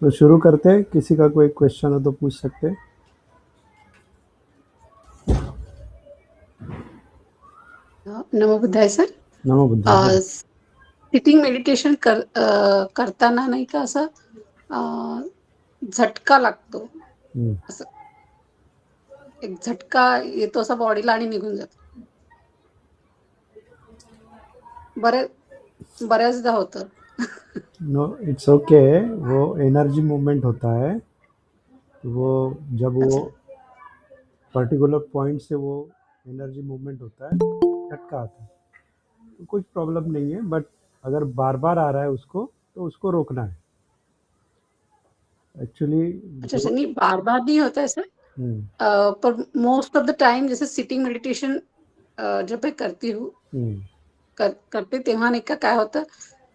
तो शुरू करते हैं, किसी का कोई क्वेश्चन हो तो पूछ सकते हैं। नमो बुद्धाय सर. नमो बुद्धाय बोलो। सिटिंग मेडिटेशन करताना नाही का असं झटका लागतो. हम्म, असं एक झटका येतो असा बॉडीला आणि निघून जातो. बऱ्याचदा होतं. No it's okay. वो एनर्जी मूवमेंट होता है। वो जब वो अच्छा. पर्टिकुलर पॉइंट से वो एनर्जी मूवमेंट होता है, झटका आता है, तो कुछ प्रॉब्लम नहीं है। बट अगर बार बार आ रहा है उसको, तो उसको रोकना है एक्चुअली। अच्छा, जो नहीं बार-बार नहीं होता ऐसा. हम्म, पर मोस्ट ऑफ द टाइम जैसे सिटिंग मेडिटेशन जब मैं करती हूँ, हम्म, करते तेव्हा नाही का काय होतं,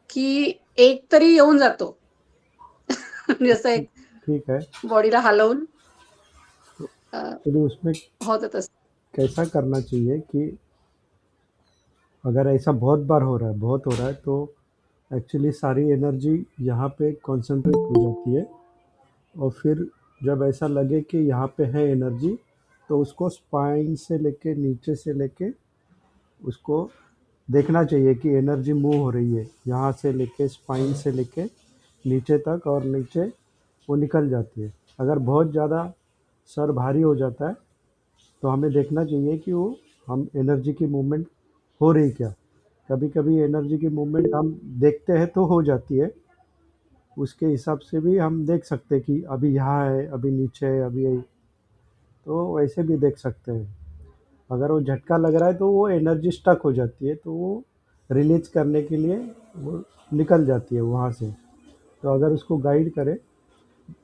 की एक तरी येऊन जातो. जसं ठीक एक ठीक है। बॉडीला हलवून अ, एक्चुअली उसमें होतं तसं. कैसा करना चाहिए कि अगर ऐसा बहुत बार हो रहा है, बहुत हो रहा है, तो एक्चुअली सारी एनर्जी यहाँ पे कंसंट्रेट हो जाती है। और फिर जब ऐसा लगे कि यहाँ पे है एनर्जी, तो उसको स्पाइन से लेके नीचे से लेके उसको देखना चाहिए कि एनर्जी मूव हो रही है, यहाँ से लेके स्पाइन से लेके नीचे तक, और नीचे वो निकल जाती है। अगर बहुत ज़्यादा सर भारी हो जाता है, तो हमें देखना चाहिए कि वो हम एनर्जी की मूवमेंट हो रही क्या। कभी कभी एनर्जी की मूवमेंट हम देखते हैं तो हो जाती है, उसके हिसाब से भी हम देख सकते हैं कि अभी यहाँ है, अभी नीचे है, अभी यही, तो वैसे भी देख सकते हैं। अगर वो झटका लग रहा है तो वो एनर्जी स्टक हो जाती है, तो वो रिलीज करने के लिए वो निकल जाती है वहाँ से। तो अगर उसको गाइड करें,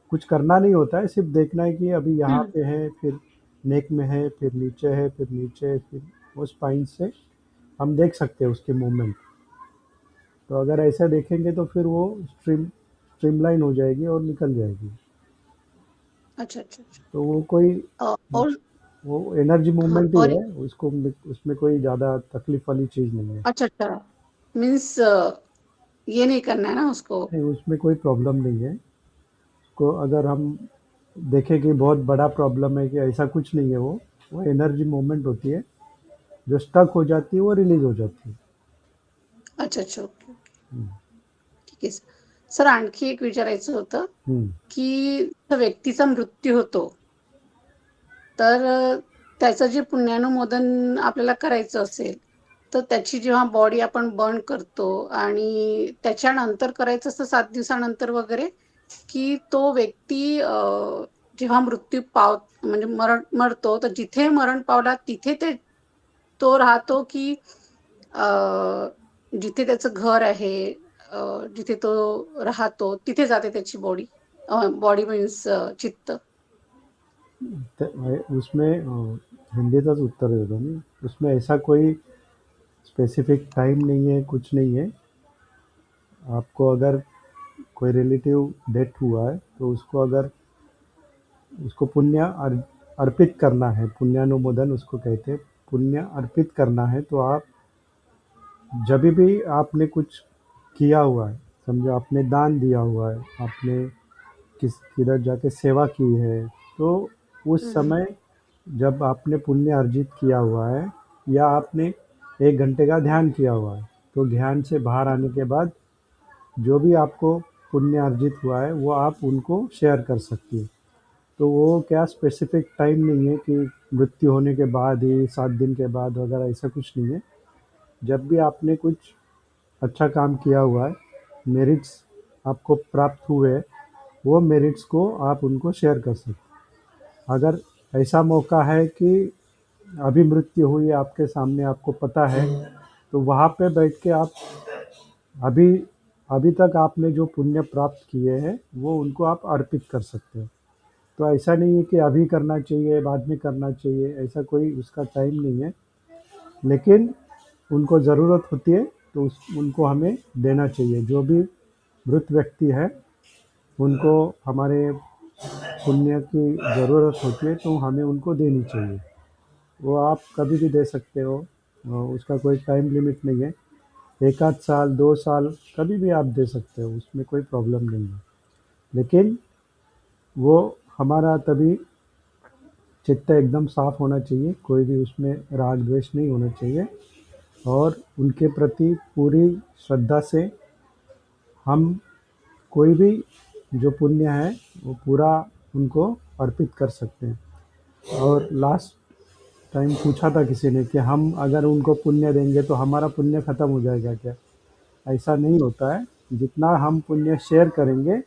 कुछ करना नहीं होता है, सिर्फ देखना है कि अभी यहाँ हं. पे है, फिर नेक में है, फिर नीचे है, फिर नीचे है, फिर वो स्पाइन से हम देख सकते हैं उसके मूवमेंट। तो अगर ऐसा देखेंगे तो फिर वो स्ट्रीमलाइन हो जाएगी और निकल जाएगी। अच्छा, अच्छा, अच्छा. तो वो कोई और वो एनर्जी हाँ, मूवमेंट ही और है, उसको उसमें कोई ज़्यादा तकलीफ वाली चीज़ नहीं है। अच्छा, अच्छा. मीन्स ये नहीं करना है ना उसको. नहीं, उसमें कोई प्रॉब्लम नहीं है। को अगर हम देखें कि बहुत बड़ा प्रॉब्लम है, कि ऐसा कुछ नहीं है, वो एनर्जी मूवमेंट होती है, जो स्टक हो जाती है वो रिलीज हो जाती है। अच्छा, अच्छा. Okay, okay. हम्म, ठीक आहे. सर आणखी एक विचारायचं होतं, हम्म, की व्यक्तीचा मृत्यू होतो, तर त्याचं जे पुण्यानुमोदन आपल्याला करायचं असेल, तर त्याची जेव्हा बॉडी आपण बर्न करतो आणि त्याच्यानंतर करायचं असतं 7 दिवसानंतर वगैरे, की तो व्यक्ती जेव्हा मृत्यू म्हणजे मरतो, तर जिथे मरण पावला तिथे तो राहतो, की अ, जिथे त्याचं घर आहे, जिथे तो राहतो, तिथे जाते त्याची बॉडी? बॉडी मीन्स चित्त. उसमें हिंदीतच उत्तर देतो मी। उसमें ऐसा कोई स्पेसिफिक टाइम नहीं है, कुछ नहीं है। आपको अगर कोई रिलेटिव डेथ हुआ है, तो उसको अगर उसको अर्पित करना है, पुण्यानुमोदन उसको कहते हैं। पुण्य अर्पित करना है, तो आप जब भी आपने कुछ किया हुआ है, समझो आपने दान दिया हुआ है, आपने किधर जाके सेवा की है, तो उस हं, हं. समय जब आपने पुण्य अर्जित किया हुआ है, या आपने 1 घंटे का ध्यान किया हुआ है, तो ध्यान से बाहर आने के बाद जो भी आपको पुण्य अर्जित हुआ है, वो आप उनको शेयर कर सकती हैं। तो वो क्या स्पेसिफिक टाइम नहीं है कि मृत्यु होने के बाद ही 7 दिन के बाद वगैरह, ऐसा कुछ नहीं है। जब भी आपने कुछ अच्छा काम किया हुआ है, मेरिट्स आपको प्राप्त हुए हैं, वो मेरिट्स को आप उनको शेयर कर सकते हैं। अगर ऐसा मौका है कि अभी मृत्यु हुई है आपके सामने, आपको पता है, तो वहाँ पे बैठ के आप अभी अभी तक आपने जो पुण्य प्राप्त किए हैं, वो उनको आप अर्पित कर सकते हो। तो ऐसा नहीं है कि अभी करना चाहिए, बाद में करना चाहिए, ऐसा कोई उसका टाइम नहीं है। लेकिन उनको ज़रूरत होती है, तो उनको हमें देना चाहिए। जो भी मृत व्यक्ति है, उनको हमारे पुण्य की ज़रूरत होती है, तो हमें उनको देनी चाहिए। वो आप कभी भी दे सकते हो, उसका कोई टाइम लिमिट नहीं है। 1 आध साल, 2 साल, कभी भी आप दे सकते हो, उसमें कोई प्रॉब्लम नहीं है। लेकिन वो हमारा तभी चित्त एकदम साफ होना चाहिए, कोई भी उसमें राग द्वेष नहीं होना चाहिए, और उनके प्रति पूरी श्रद्धा से हम कोई भी जो पुण्य है वो पूरा उनको अर्पित कर सकते हैं। और लास्ट टाइम पूछा था किसी ने कि हम अगर उनको पुण्य देंगे तो हमारा पुण्य खत्म हो जाएगा क्या? ऐसा नहीं होता है। जितना हम पुण्य शेयर करेंगे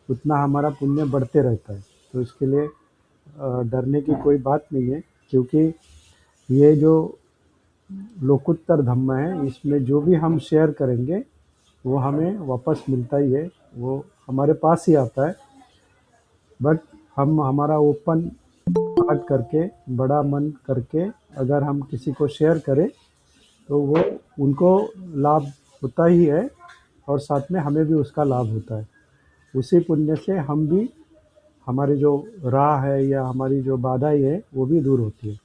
उतना हमारा पुण्य बढ़ते रहता है। तो इसके लिए डरने की कोई बात नहीं है, क्योंकि ये जो लोकोत्तर धम्म है, इसमें जो भी हम शेयर करेंगे वो हमें वापस मिलता ही है, वो हमारे पास ही आता है। बट हम हमारा ओपन हार्ट करके, बड़ा मन करके अगर हम किसी को शेयर करें तो वो उनको लाभ होता ही है, और साथ में हमें भी उसका लाभ होता है। उसी पुण्य से हम भी, हमारी जो राह है या हमारी जो बाधाएँ है वो भी दूर होती है।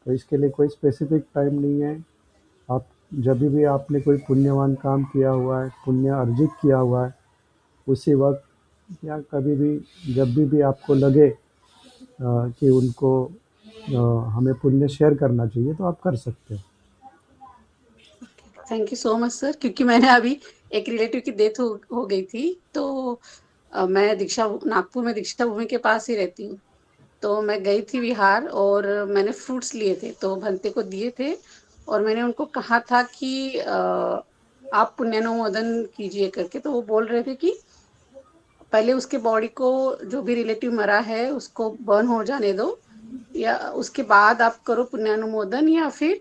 तो इसके लिए कोई स्पेसिफिक टाइम नहीं है। आप जब भी आपने कोई पुण्यवान काम किया हुआ है, पुण्य अर्जित किया हुआ है, उसी वक्त या कभी भी जब भी आपको लगे कि उनको हमें पुण्य शेयर करना चाहिए तो आप कर सकते हैं। Thank you so much sir, क्योंकि मैंने अभी एक रिलेटिव की डेथ हो गई थी, तो मैं दीक्षा नागपुर में दीक्षा भूमि के पास ही रहती हूँ। तो मैं गई थी बिहार और मैंने फ्रूट्स लिए थे, तो भंते को दिए थे, और मैंने उनको कहा था कि आप पुण्यानुमोदन कीजिए करके। तो वो बोल रहे थे कि पहले उसके बॉडी को, जो भी रिलेटिव मरा है उसको बर्न हो जाने दो, या उसके बाद आप करो पुण्यानुमोदन, या फिर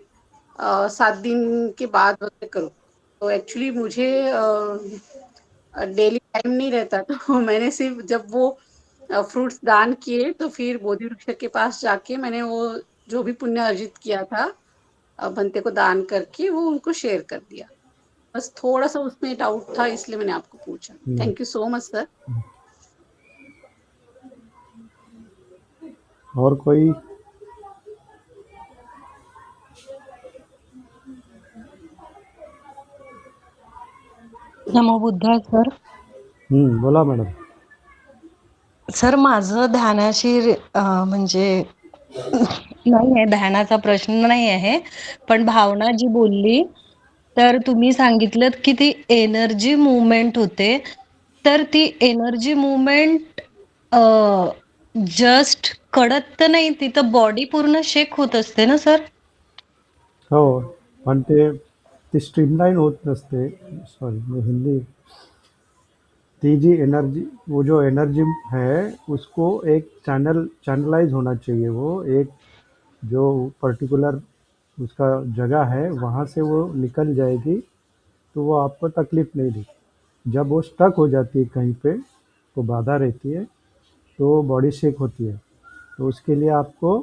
7 दिन के बाद वगैरह करो। तो एक्चुअली मुझे डेली टाइम नहीं रहता, तो मैंने सिर्फ जब वो फ्रूट्स दान किए तो फिर बोधि वृक्ष के पास जाके मैंने वो जो भी पुण्य अर्जित किया था भंते को दान करके वो उनको शेयर कर दिया। बस थोड़ा सा उसमें डाउट था, इसलिए मैंने आपको पूछा। Hmm, thank you so much sir. और कोई? नमो बुद्धाय सर. बोला मॅडम. सर माझं ध्यानाशी म्हणजे नाही आहे, ध्यानाचा प्रश्न नाही आहे, पण भावना जी बोलली तर तुम्ही सांगितलं की ती एनर्जी मुवमेंट होते, तर ती एनर्जी मुवमेंट जस्ट कळत तर नाही, तिथं बॉडी पूर्ण शेक होत असते ना सर? हो, पण ते ती स्ट्रीमलाईन होत नसते. सॉरी, मैं हिंदी, ती जी एनर्जी, वो जो एनर्जी है उसको एक चैनलाइज होना चाहिए। वो एक जो पर्टिकुलर उसका जगह है वहाँ से वो निकल जाएगी, तो वो आपको तकलीफ़ नहीं देगी। जब वो स्टक हो जाती है कहीं पे, तो बाधा रहती है, तो बॉडी शेक होती है। तो उसके लिए आपको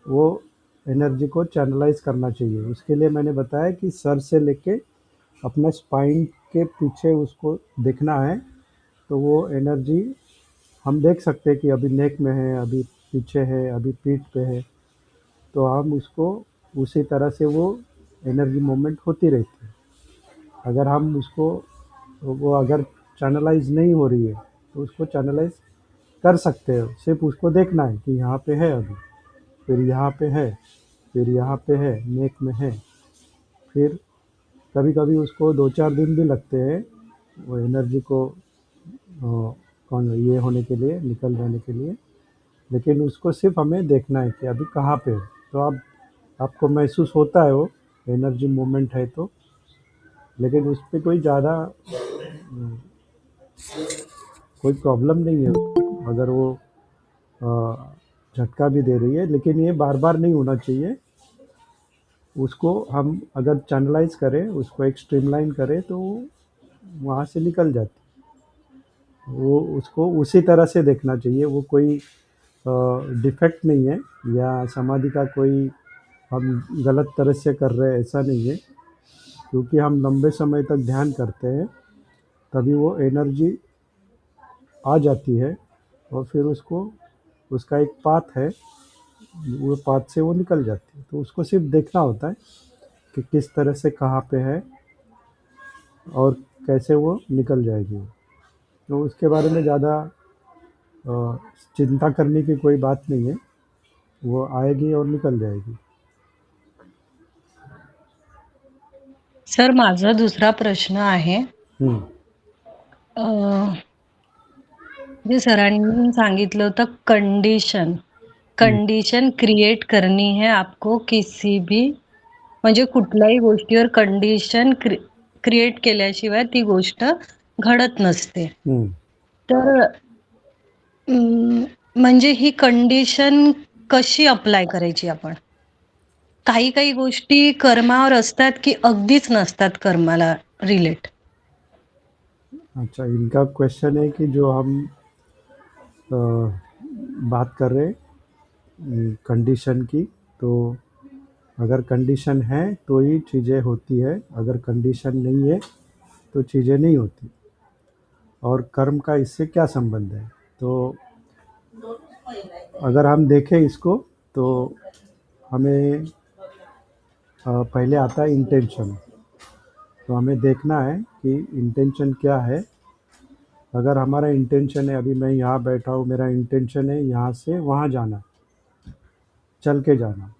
वो एनर्जी को चैनलाइज करना चाहिए। उसके लिए मैंने बताया कि सर से लेके अपना स्पाइन के पीछे उसको देखना है, तो वो एनर्जी हम देख सकते हैं कि अभी नेक में है, अभी पीछे है, अभी पीठ पे है। तो हम उसको उसी तरह से वो एनर्जी मूवमेंट होती रहती है। अगर हम उसको, वो अगर चैनलाइज नहीं हो रही है तो उसको चैनलाइज कर सकते हो। सिर्फ उसको देखना है कि यहाँ पे है अभी, फिर यहाँ पे है, फिर यहाँ पे है, नेक में है। फिर कभी कभी उसको 2-4 दिन भी लगते हैं वो एनर्जी को कौन ये होने के लिए, निकल जाने के लिए। लेकिन उसको सिर्फ हमें देखना है कि अभी कहाँ पे है। तो आप, आपको महसूस होता है वो एनर्जी मूवमेंट है तो, लेकिन उस पर कोई ज़्यादा कोई प्रॉब्लम नहीं है। अगर वो झटका भी दे रही है, लेकिन ये बार बार नहीं होना चाहिए। उसको हम अगर चैनलाइज करें, उसको एक स्ट्रीमलाइन करें, तो वहाँ से निकल जाती है। वो उसको उसी तरह से देखना चाहिए। वो कोई डिफेक्ट नहीं है, या समाधि का कोई हम गलत तरह से कर रहे हैं, ऐसा नहीं है। क्योंकि हम लंबे समय तक ध्यान करते हैं, तभी वो एनर्जी आ जाती है, और फिर उसको, उसका एक पाथ है, वो पाथ से वो निकल जाती है। तो उसको सिर्फ देखना होता है कि किस तरह से कहाँ पे है और कैसे वो निकल जाएगी। तो उसके बारे में ज़्यादा चिंता करने की कोई बात नहीं है, वो आएगी और निकल जाएगी। सर माझा दुसरा प्रश्न आहे हम्म, जे सरांनी सांगितलं होतं कंडिशन हम्म, कंडिशन क्रिएट करनी है आपको किसी भी म्हणजे कुठल्याही गोष्टीवर कंडिशन क्रिएट केल्याशिवाय ती गोष्ट घडत नसते. हम्म. तर म्हणजे ही कंडिशन कशी अप्लाय करायची आपण? काही काही गोष्टी कर्मावर असतात की अगदीच नसतात कर्माला रिलेट. अच्छा, इनका क्वेश्चन है कि जो हम अ, बात कर रहे कंडीशन की, तो अगर कंडीशन है तो ही चीज़ें होती है, अगर कंडीशन नहीं है तो चीज़ें नहीं होती। और कर्म का इससे क्या संबंध है? तो अगर हम देखें इसको, तो हमें पहले आता है इंटेंशन। तो हमें देखना है कि इंटेंशन क्या है। अगर हमारा इंटेंशन है, अभी मैं यहाँ बैठा हूँ, मेरा इंटेंशन है यहाँ से वहाँ जाना, चल के जाना,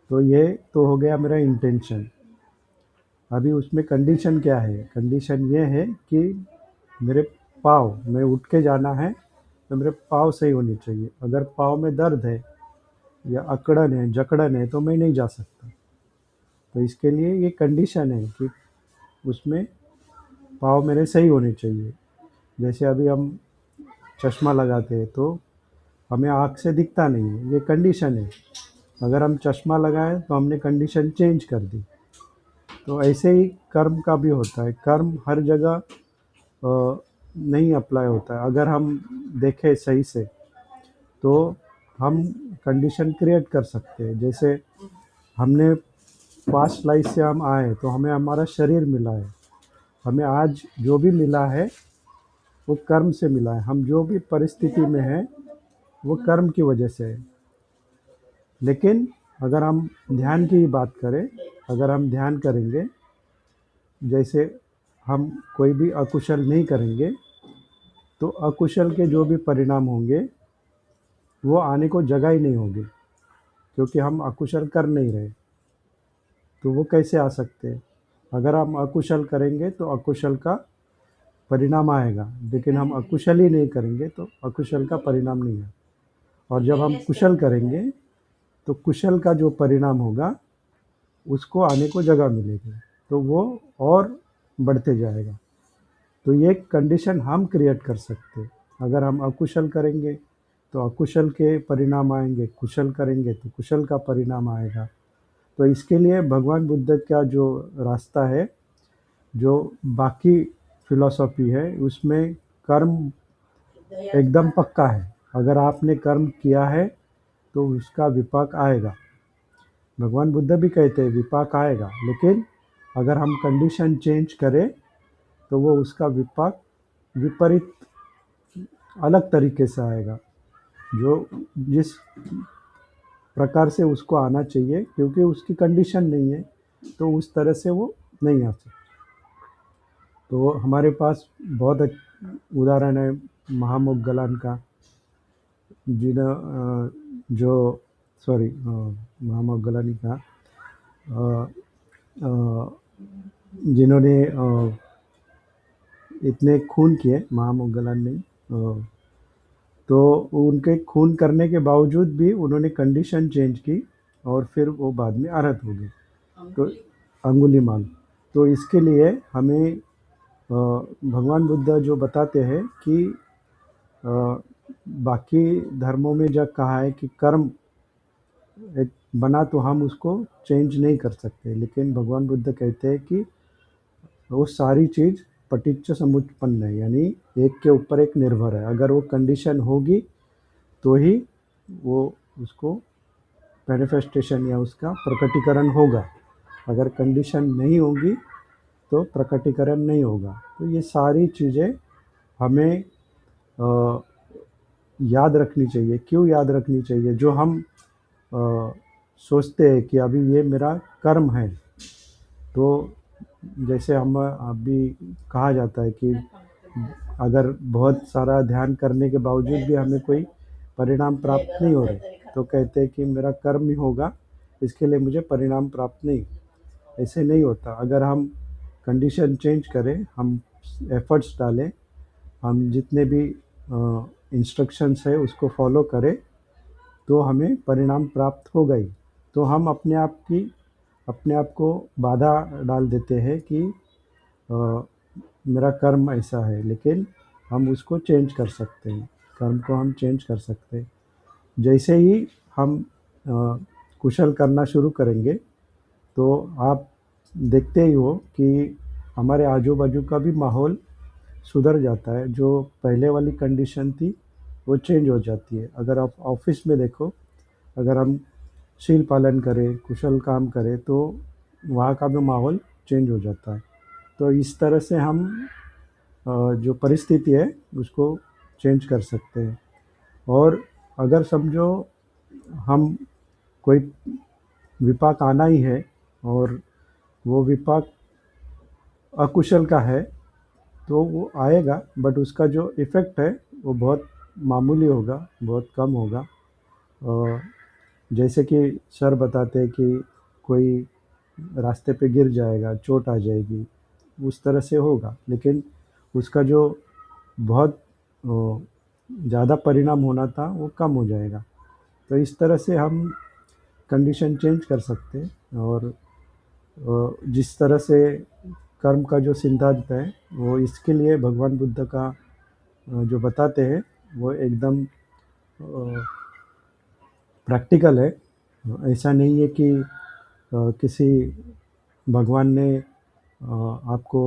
तो ये तो हो गया मेरा इंटेंशन। अभी उसमें कंडीशन क्या है? कंडीशन ये है कि मेरे पाँव, मैं उठ के जाना है तो मेरे पाँव सही होने चाहिए। अगर पाँव में दर्द है या अकड़न है, जकड़न है, तो मैं नहीं जा सकता। तो इसके लिए ये कंडीशन है कि उसमें पाँव मेरे सही होने चाहिए। जैसे अभी हम चश्मा लगाते हैं तो हमें आँख से दिखता नहीं है, ये कंडीशन है। अगर हम चश्मा लगाएं तो हमने कंडीशन चेंज कर दी। तो ऐसे ही कर्म का भी होता है। कर्म हर जगह नहीं अप्लाई होता है। अगर हम देखें सही से तो हम कंडीशन क्रिएट कर सकते हैं। जैसे हमने पास्ट लाइफ से हम आए तो हमें हमारा शरीर मिला है, हमें आज जो भी मिला है वो कर्म से मिला है। हम जो भी परिस्थिति में हैं वो कर्म की वजह से है। लेकिन अगर हम ध्यान की ही बात करें, अगर हम ध्यान करेंगे, जैसे हम कोई भी अकुशल नहीं करेंगे तो अकुशल के जो भी परिणाम होंगे वो आने को जगह ही नहीं होगी, क्योंकि हम अकुशल कर नहीं रहे। तो वो कैसे आ सकते हैं? अगर हम अकुशल करेंगे तो अकुशल का परिणाम आएगा, लेकिन हम अकुशल ही नहीं करेंगे तो अकुशल का परिणाम नहीं है। और जब हम कुशल करेंगे तो कुशल का जो परिणाम होगा उसको आने को जगह मिलेगी, तो वो और बढ़ते जाएगा। तो ये कंडीशन हम क्रिएट कर सकते हैं। अगर हम अकुशल करेंगे तो अकुशल के परिणाम आएंगे, कुशल करेंगे तो कुशल का परिणाम आएगा। तो इसके लिए भगवान बुद्ध का जो रास्ता है, जो बाकी फिलॉसफी है, उसमें कर्म एकदम पक्का है। अगर आपने कर्म किया है तो उसका विपाक आएगा। भगवान बुद्ध भी कहते हैं विपाक आएगा, लेकिन अगर हम कंडीशन चेंज करें तो वो उसका विपाक विपरीत अलग तरीके से आएगा, जो जिस प्रकार से उसको आना चाहिए, क्योंकि उसकी कंडीशन नहीं है तो उस तरह से वो नहीं आ सकता। तो हमारे पास बहुत उदाहरण है महामोगलान का, जो सॉरी महामोगलानी का, अ, अ, जिन्होंने इतने खून किए, महामोगलान ने, तो उनके खून करने के बावजूद भी उन्होंने कंडीशन चेंज की और फिर वो बाद में अरहत हो गए। तो अंगुलीमाल। तो इसके लिए हमें भगवान बुद्ध जो बताते हैं कि अ, बाकी धर्मों में जब कहा है कि कर्म एक बना तो हम उसको चेंज नहीं कर सकते, लेकिन भगवान बुद्ध कहते हैं कि वो सारी चीज़ पटिच्च समुत्पन्न है, यानी एक के ऊपर एक निर्भर है। अगर वो कंडीशन होगी तो ही वो उसको मैनिफेस्टेशन या उसका प्रकटीकरण होगा। अगर कंडीशन नहीं होगी तो प्रकटीकरण नहीं होगा। तो ये सारी चीज़ें हमें अ, याद रखनी चाहिए। क्यों याद रखनी चाहिए? जो हम अ, सोचते हैं कि अभी ये मेरा कर्म है, तो जैसे हम अभी कहा जाता है कि अगर बहुत सारा ध्यान करने के बावजूद भी हमें कोई परिणाम प्राप्त नहीं हो रहे, तो कहते हैं कि मेरा कर्म ही होगा, इसके लिए मुझे परिणाम प्राप्त नहीं। ऐसे नहीं होता। अगर हम कंडीशन चेंज करें, हम एफर्ट्स डालें, हम जितने भी इंस्ट्रक्शंस है उसको फॉलो करें, तो हमें परिणाम प्राप्त होगा ही। तो हम अपने आप को बाधा डाल देते हैं कि अ, मेरा कर्म ऐसा है, लेकिन हम उसको चेंज कर सकते हैं, कर्म को हम चेंज कर सकते हैं। जैसे ही हम अ, कुशल करना शुरू करेंगे, तो आप देखते ही हो कि हमारे आजू-बाजू का भी माहौल सुधर जाता है। जो पहले वाली कंडीशन थी, वो चेंज हो जाती है। अगर आप ऑफ़िस में देखो, अगर हम शील पालन करें, कुशल काम करें, तो वहाँ का भी माहौल चेंज हो जाता है। तो इस तरह से हम जो परिस्थिति है उसको चेंज कर सकते हैं। और अगर समझो हम कोई विपाक आना ही है और वो विपाक अकुशल का है, तो वो आएगा, बट उसका जो इफ़ेक्ट है वो बहुत मामूली होगा, बहुत कम होगा। अ, जैसे कि सर बताते हैं कि कोई रास्ते पे गिर जाएगा, चोट आ जाएगी, उस तरह से होगा, लेकिन उसका जो बहुत ज़्यादा परिणाम होना था वो कम हो जाएगा। तो इस तरह से हम कंडीशन चेंज कर सकते हैं। और जिस तरह से कर्म का जो सिद्धांत है, वो इसके लिए भगवान बुद्ध का जो बताते हैं, वो एकदम प्रैक्टिकल है। ऐसा नहीं है कि किसी भगवान ने आपको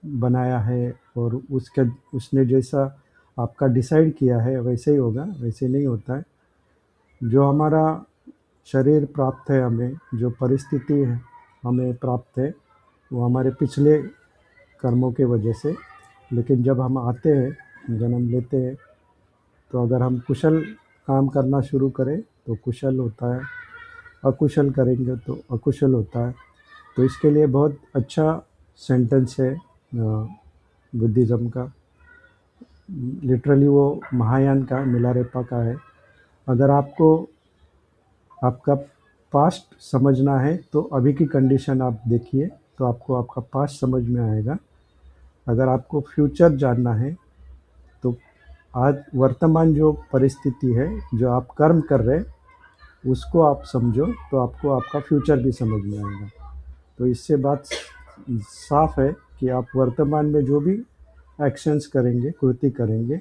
बनाया है और उसने जैसा आपका डिसाइड किया है वैसे ही होगा, वैसे नहीं होता है। जो हमारा शरीर प्राप्त है हमें, जो परिस्थिति है हमें प्राप्त है, वो हमारे पिछले कर्मों के वजह से। लेकिन जब हम आते हैं, जन्म लेते हैं, तो अगर हम कुशल काम करना शुरू करें तो कुशल होता है, अकुशल करेंगे तो अकुशल होता है। तो इसके लिए बहुत अच्छा सेंटेंस है बुद्धिज़्म का। लिटरली वो महायान का, मिलारेपा का है। अगर आपको आपका पास्ट समझना है, तो अभी की कंडीशन आप देखिए, तो आपको आपका पास्ट समझ में आएगा। अगर आपको फ्यूचर जानना है, तो आज वर्तमान जो परिस्थिति है, जो आप कर्म कर रहे हैं, उसको आप समझो, तो आपको आपका फ्यूचर भी समझ में आएगा। तो इससे बात साफ है कि आप वर्तमान में जो भी एक्शंस करेंगे, कृति करेंगे,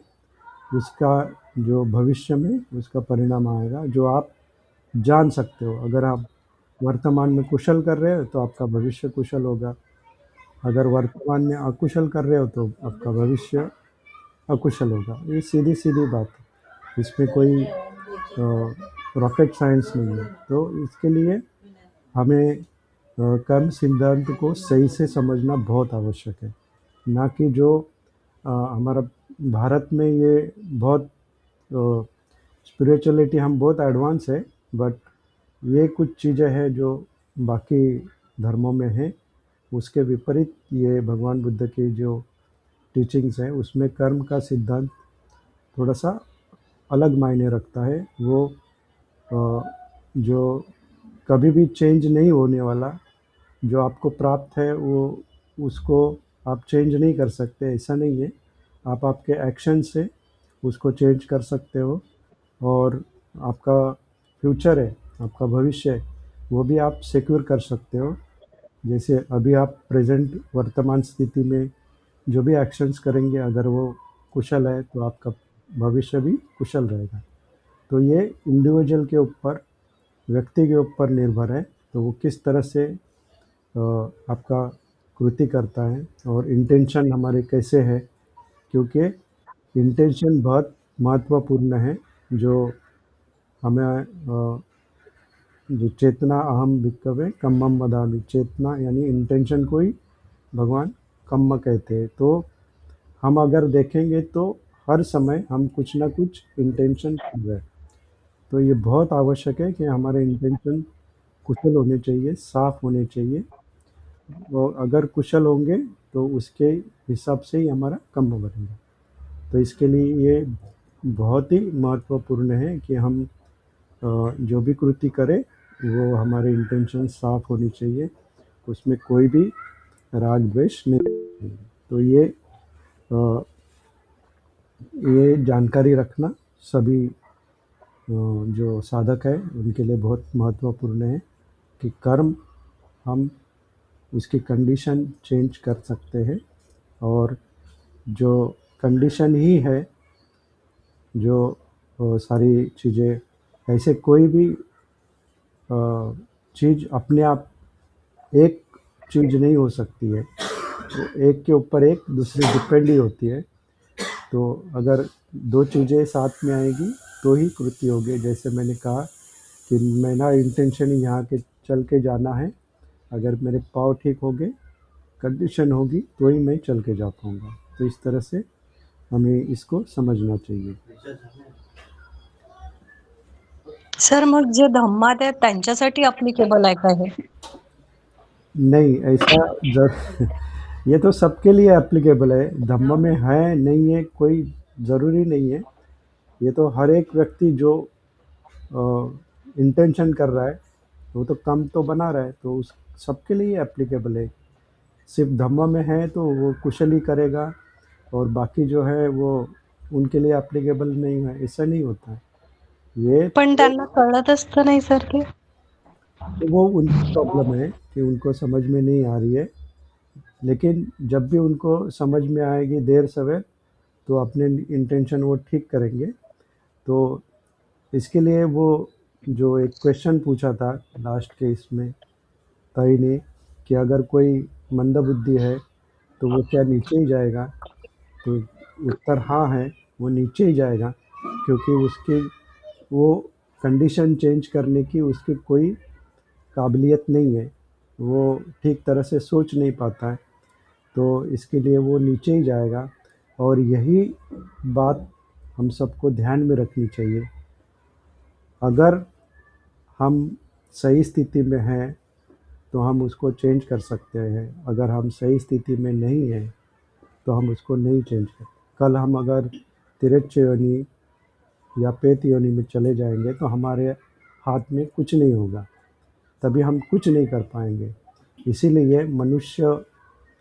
उसका जो भविष्य में उसका परिणाम आएगा, जो आप जान सकते हो। अगर आप वर्तमान में कुशल कर रहे हो, तो आपका भविष्य कुशल होगा। अगर वर्तमान में अकुशल कर रहे हो, तो आपका भविष्य अकुशल होगा। ये सीधी-सीधी बात है। इसमें कोई रॉकेट साइंस नहीं है। तो इसके लिए हमें कर्म सिद्धांत को सही से समझना बहुत आवश्यक है। ना कि जो हमारा भारत में ये बहुत स्पिरिचुअलिटी हम बहुत एडवांस है, बट ये कुछ चीज़ें हैं जो बाकी धर्मों में हैं, उसके विपरीत ये भगवान बुद्ध की जो टीचिंग्स हैं, उसमें कर्म का सिद्धांत थोड़ा-सा अलग मायने रखता है। वो जो कभी भी चेंज नहीं होने वाला, जो आपको प्राप्त है, वो उसको आप चेंज नहीं कर सकते, ऐसा नहीं है। आप आपके एक्शन से उसको चेंज कर सकते हो। और आपका फ्यूचर है, आपका भविष्य है, वो भी आप सिक्योर कर सकते हो। जैसे अभी आप प्रेज़ेंट वर्तमान स्थिति में जो भी एक्शंस करेंगे, अगर वो कुशल है, तो आपका भविष्य भी कुशल रहेगा। तो ये इंडिविजुअल के ऊपर, व्यक्ति के ऊपर निर्भर है, तो वो किस तरह से आपका कृति करता है और इंटेंशन हमारे कैसे है, क्योंकि इंटेंशन बहुत महत्वपूर्ण है। जो हमें जो चेतना अहम भिक्खवे कम्मम वदामि, चेतना यानी इंटेंशन को ही भगवान कम्म कहते हैं। तो हम अगर देखेंगे, तो हर समय हम कुछ ना कुछ इंटेंशन कर रहे हैं। तो ये बहुत आवश्यक है कि हमारे इंटेंशन कुशल होने चाहिए, साफ होने चाहिए। वो अगर कुशल होंगे तो उसके हिसाब से ही हमारा कर्म बनेगा। तो इसके लिए ये बहुत ही महत्वपूर्ण है कि हम जो भी कृति करें वो हमारे इंटेंशन साफ होनी चाहिए, उसमें कोई भी राग द्वेष नहीं चाहिए। तो ये जानकारी रखना सभी जो साधक है उनके लिए बहुत महत्वपूर्ण है कि कर्म हम उसकी कंडीशन चेंज कर सकते हैं, और जो कंडीशन ही है जो सारी चीज़ें, ऐसे कोई भी चीज़ अपने आप एक चीज़ नहीं हो सकती है, वो एक के ऊपर एक दूसरी डिपेंड ही होती है। तो अगर दो चीज़ें साथ में आएगी तो ही कृति होगी। जैसे मैंने कहा कि मेरा इंटेंशन ही यहाँ के चल के जाना है, अगर मेरे पाँव ठीक हो गए, कंडीशन होगी तो ही मैं चल के जा पाऊँगा। तो इस तरह से हमें इसको समझना चाहिए। सर मग जे धम्मात आहेत त्यांच्यासाठी अप्लिकेबल आहे का हे? नहीं, ऐसा जर ये तो सबके लिए एप्लीकेबल है। धम्म में है, नहीं है, कोई ज़रूरी नहीं है। ये तो हर एक व्यक्ति जो इंटेंशन कर रहा है, वो तो काम तो बना रहा है, तो उस सबके लिए एप्लीकेबल है। सिर्फ धम्म में है तो वो कुशल ही करेगा, और बाकी जो है वो उनके लिए एप्लीकेबल नहीं है, ऐसा नहीं होता है। ये पण त्यांना कळतच तर नाही सर ते. तो वो उनकी प्रॉब्लम है कि उनको समझ में नहीं आ रही है, लेकिन जब भी उनको समझ में आएगी देर सवेर तो अपने इंटेंशन वो ठीक करेंगे। तो इसके लिए वो जो एक क्वेश्चन पूछा था लास्ट के इसमें ताई ने, कि अगर कोई मंदबुद्धि है तो वो क्या नीचे ही जाएगा? तो उत्तर हाँ है, वो नीचे ही जाएगा, क्योंकि उसकी वो कंडीशन चेंज करने की उसकी कोई काबिलियत नहीं है, वो ठीक तरह से सोच नहीं पाता है, तो इसके लिए वो नीचे ही जाएगा। और यही बात हम सबको ध्यान में रखनी चाहिए। अगर हम सही स्थिति में हैं तो हम उसको चेंज कर सकते हैं, अगर हम सही स्थिति में नहीं हैं तो हम उसको नहीं चेंज कर। कल हम अगर तिरच्छ योनि या पेत योनि में चले जाएंगे तो हमारे हाथ में कुछ नहीं होगा, तभी हम कुछ नहीं कर पाएंगे। इसीलिए मनुष्य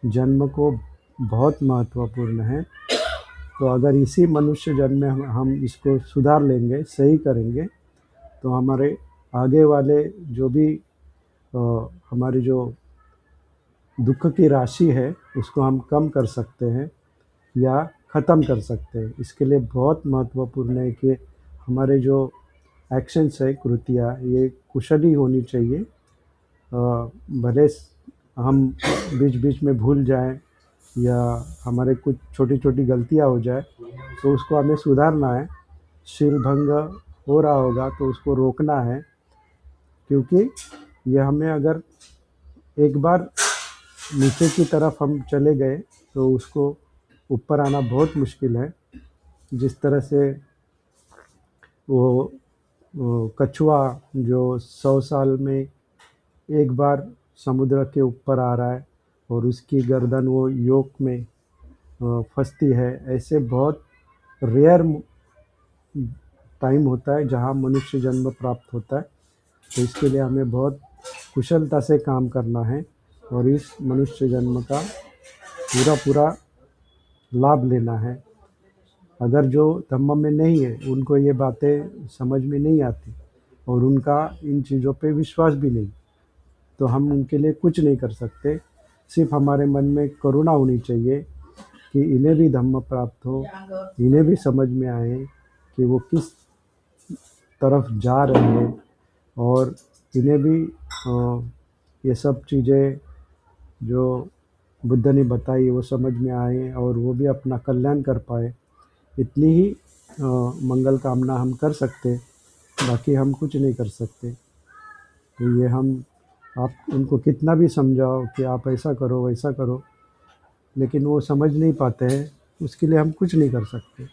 जन्म को बहुत महत्वपूर्ण है। तो अगर इसी मनुष्य जन्म में हम इसको सुधार लेंगे, सही करेंगे, तो हमारे आगे वाले जो भी अ, हमारी जो दुख की राशि है उसको हम कम कर सकते हैं या ख़त्म कर सकते हैं। इसके लिए बहुत महत्वपूर्ण है कि हमारे जो एक्शंस है, कृतियाँ, ये कुशल ही होनी चाहिए। भले हम बीच बीच में भूल जाएं या हमारे कुछ छोटी छोटी गलतियां हो जाए तो उसको हमें सुधारना है। शील भंग हो रहा होगा तो उसको रोकना है, क्योंकि ये हमें अगर एक बार नीचे की तरफ हम चले गए तो उसको ऊपर आना बहुत मुश्किल है। जिस तरह से वो कछुआ जो 100 साल में एक बार समुद्र के ऊपर आ रहा है और उसकी गर्दन वो योक में फंसती है, ऐसे बहुत रेयर टाइम होता है जहाँ मनुष्य जन्म प्राप्त होता है। तो इसके लिए हमें बहुत कुशलता से काम करना है और इस मनुष्य जन्म का पूरा पूरा लाभ लेना है। अगर जो धम्म में नहीं है उनको ये बातें समझ में नहीं आती और उनका इन चीज़ों पे विश्वास भी नहीं, तो हम उनके लिए कुछ नहीं कर सकते। सिर्फ हमारे मन में करुणा होनी चाहिए कि इन्हें भी धम्म प्राप्त हो, इन्हें भी समझ में आए कि वो किस तरफ जा रहे हैं, और इन्हें भी ये सब चीज़ें जो बुद्ध ने बताई वो समझ में आए और वो भी अपना कल्याण कर पाए। इतनी ही मंगल कामना हम कर सकते, बाकी हम कुछ नहीं कर सकते। तो ये हम आप उनको कितना भी समझाओ कि आप ऐसा करो वैसा करो, लेकिन वो समझ नहीं पाते हैं, उसके लिए हम कुछ नहीं कर सकते।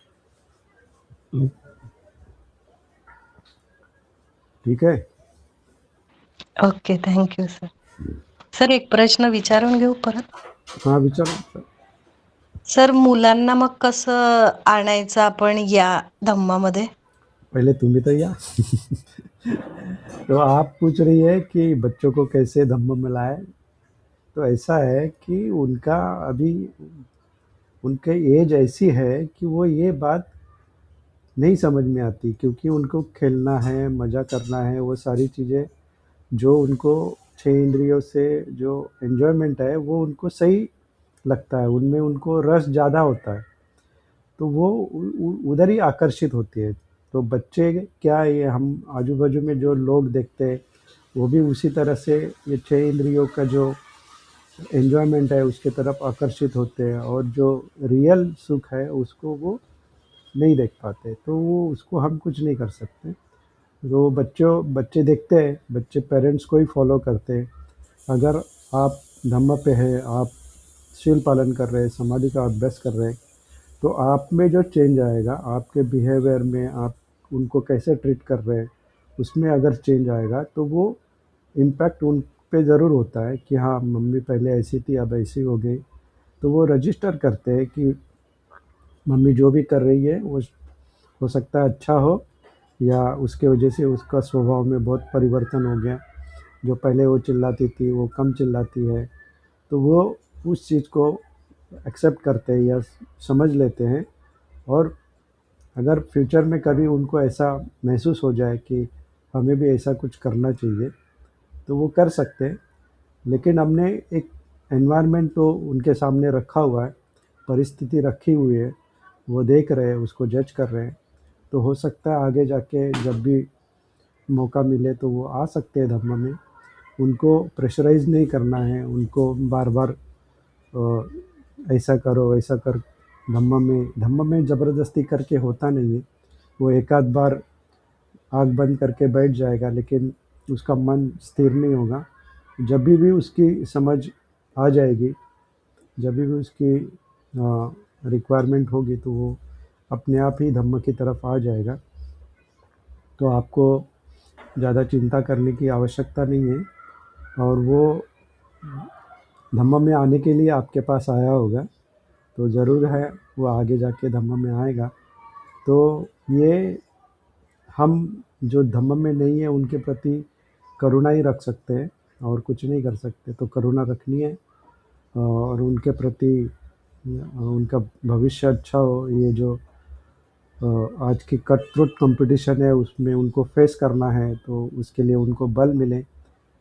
ठीक है। Okay, thank you sir. Sir एक प्रश्न विचारून घेऊ परत. हाँ विचारो. सर मुलांना मग कसं आणायचं आपण या धम्मामध्ये? पहले तुम भी तो या. तो आप पूछ रही है कि बच्चों को कैसे धम्म में लाए. तो ऐसा है कि उनका अभी उनके एज ऐसी है कि वो ये बात नहीं समझ में आती, क्योंकि उनको खेलना है, मज़ा करना है, वो सारी चीज़ें जो उनको 6 इंद्रियों से जो एन्जॉयमेंट है वो उनको सही लगता है, उनमें उनको रस ज़्यादा होता है, तो वो उधर ही आकर्षित होती है. तो बच्चे क्या, ये हम आजू-बाजू में जो लोग देखते हैं, वो भी उसी तरह से ये 6 इंद्रियों का जो एन्जॉयमेंट है उसके तरफ आकर्षित होते हैं, और जो रियल सुख है उसको वो नहीं देख पाते, तो वो उसको हम कुछ नहीं कर सकते. जो बच्चे देखते हैं, बच्चे पेरेंट्स को ही फॉलो करते हैं. अगर आप धम्म पे है, आप शील पालन कर रहे हैं, समाधि का अभ्यास कर रहे हैं, तो आप में जो चेंज आएगा, आपके बिहेवियर में, आप उनको कैसे ट्रीट कर रहे हैं, उसमें अगर चेंज आएगा तो वो इम्पैक्ट उन पे ज़रूर होता है कि हाँ मम्मी पहले ऐसी थी अब ऐसी हो गई. तो वो रजिस्टर करते हैं कि मम्मी जो भी कर रही है वो हो सकता है अच्छा हो, या उसके वजह से उसका स्वभाव में बहुत परिवर्तन हो गया. जो पहले वो चिल्लाती थी वो कम चिल्लाती है, तो वो उस चीज़ को एक्सेप्ट करते हैं या समझ लेते हैं. और अगर फ्यूचर में कभी उनको ऐसा महसूस हो जाए कि हमें भी ऐसा कुछ करना चाहिए, तो वो कर सकते हैं. लेकिन हमने एक एनवायरनमेंट तो उनके सामने रखा हुआ है, परिस्थिति रखी हुई है, वो देख रहे हैं, उसको जज कर रहे हैं. तो हो सकता है आगे जाके जब भी मौका मिले तो वो आ सकते हैं धम्म में. उनको प्रेशराइज़ नहीं करना है, उनको बार-बार ऐसा करो, वैसा कर. धम्म में ज़बरदस्ती करके होता नहीं है. वो एक आध बार आँख बंद करके बैठ जाएगा, लेकिन उसका मन स्थिर नहीं होगा. जब भी उसकी समझ आ जाएगी, जब भी उसकी रिक्वायरमेंट होगी, तो वो अपने आप ही धम्म की तरफ आ जाएगा. तो आपको ज़्यादा चिंता करने की आवश्यकता नहीं है, और वो धम्म में आने के लिए आपके पास आया होगा, तो ज़रूर है वो आगे जाके धम्म में आएगा. तो ये हम जो धम्म में नहीं है उनके प्रति करुणा ही रख सकते हैं, और कुछ नहीं कर सकते. तो करुणा रखनी है, और उनके प्रति उनका भविष्य अच्छा हो. ये जो आज की कट थ्रोट कंपटीशन है उसमें उनको फेस करना है, तो उसके लिए उनको बल मिले.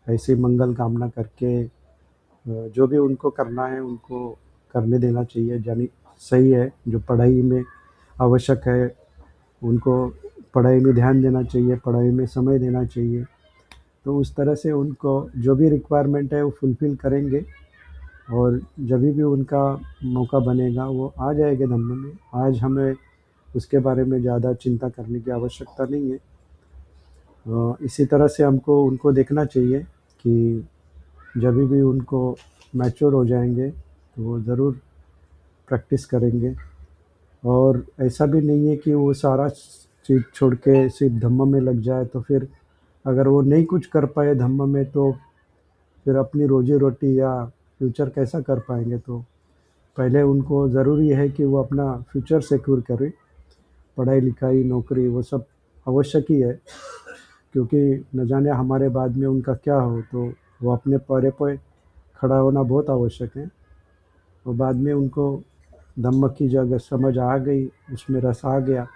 ऐसे मंगल कामना करके जो भी उनको करना है उनको करने देना चाहिए. यानी सही है, जो पढ़ाई में आवश्यक है उनको पढ़ाई में ध्यान देना चाहिए, पढ़ाई में समय देना चाहिए. तो उस तरह से उनको जो भी रिक्वायरमेंट है वो फुलफ़िल करेंगे, और जब भी उनका मौका बनेगा वो आ जाएँगे धम्म में. आज हमें उसके बारे में ज़्यादा चिंता करने की आवश्यकता नहीं है. इसी तरह से हमको उनको देखना चाहिए कि जब भी उनको मैच्योर हो जाएंगे तो वो ज़रूर प्रैक्टिस करेंगे. और ऐसा भी नहीं है कि वो सारा चीज़ छोड़ के सिर्फ धम्म में लग जाए, तो फिर अगर वो नहीं कुछ कर पाए धम्म में, तो फिर अपनी रोजी रोटी या फ्यूचर कैसा कर पाएंगे. तो पहले उनको ज़रूरी है कि वो अपना फ्यूचर सिक्योर करें. पढ़ाई लिखाई नौकरी वो सब आवश्यक ही है, क्योंकि न जाने हमारे बाद में उनका क्या हो. तो वो अपने पैरों पर खड़ा होना बहुत आवश्यक है. और बाद में उनको धम्म की जगह समझ आ गई, उसमें रस आ गया,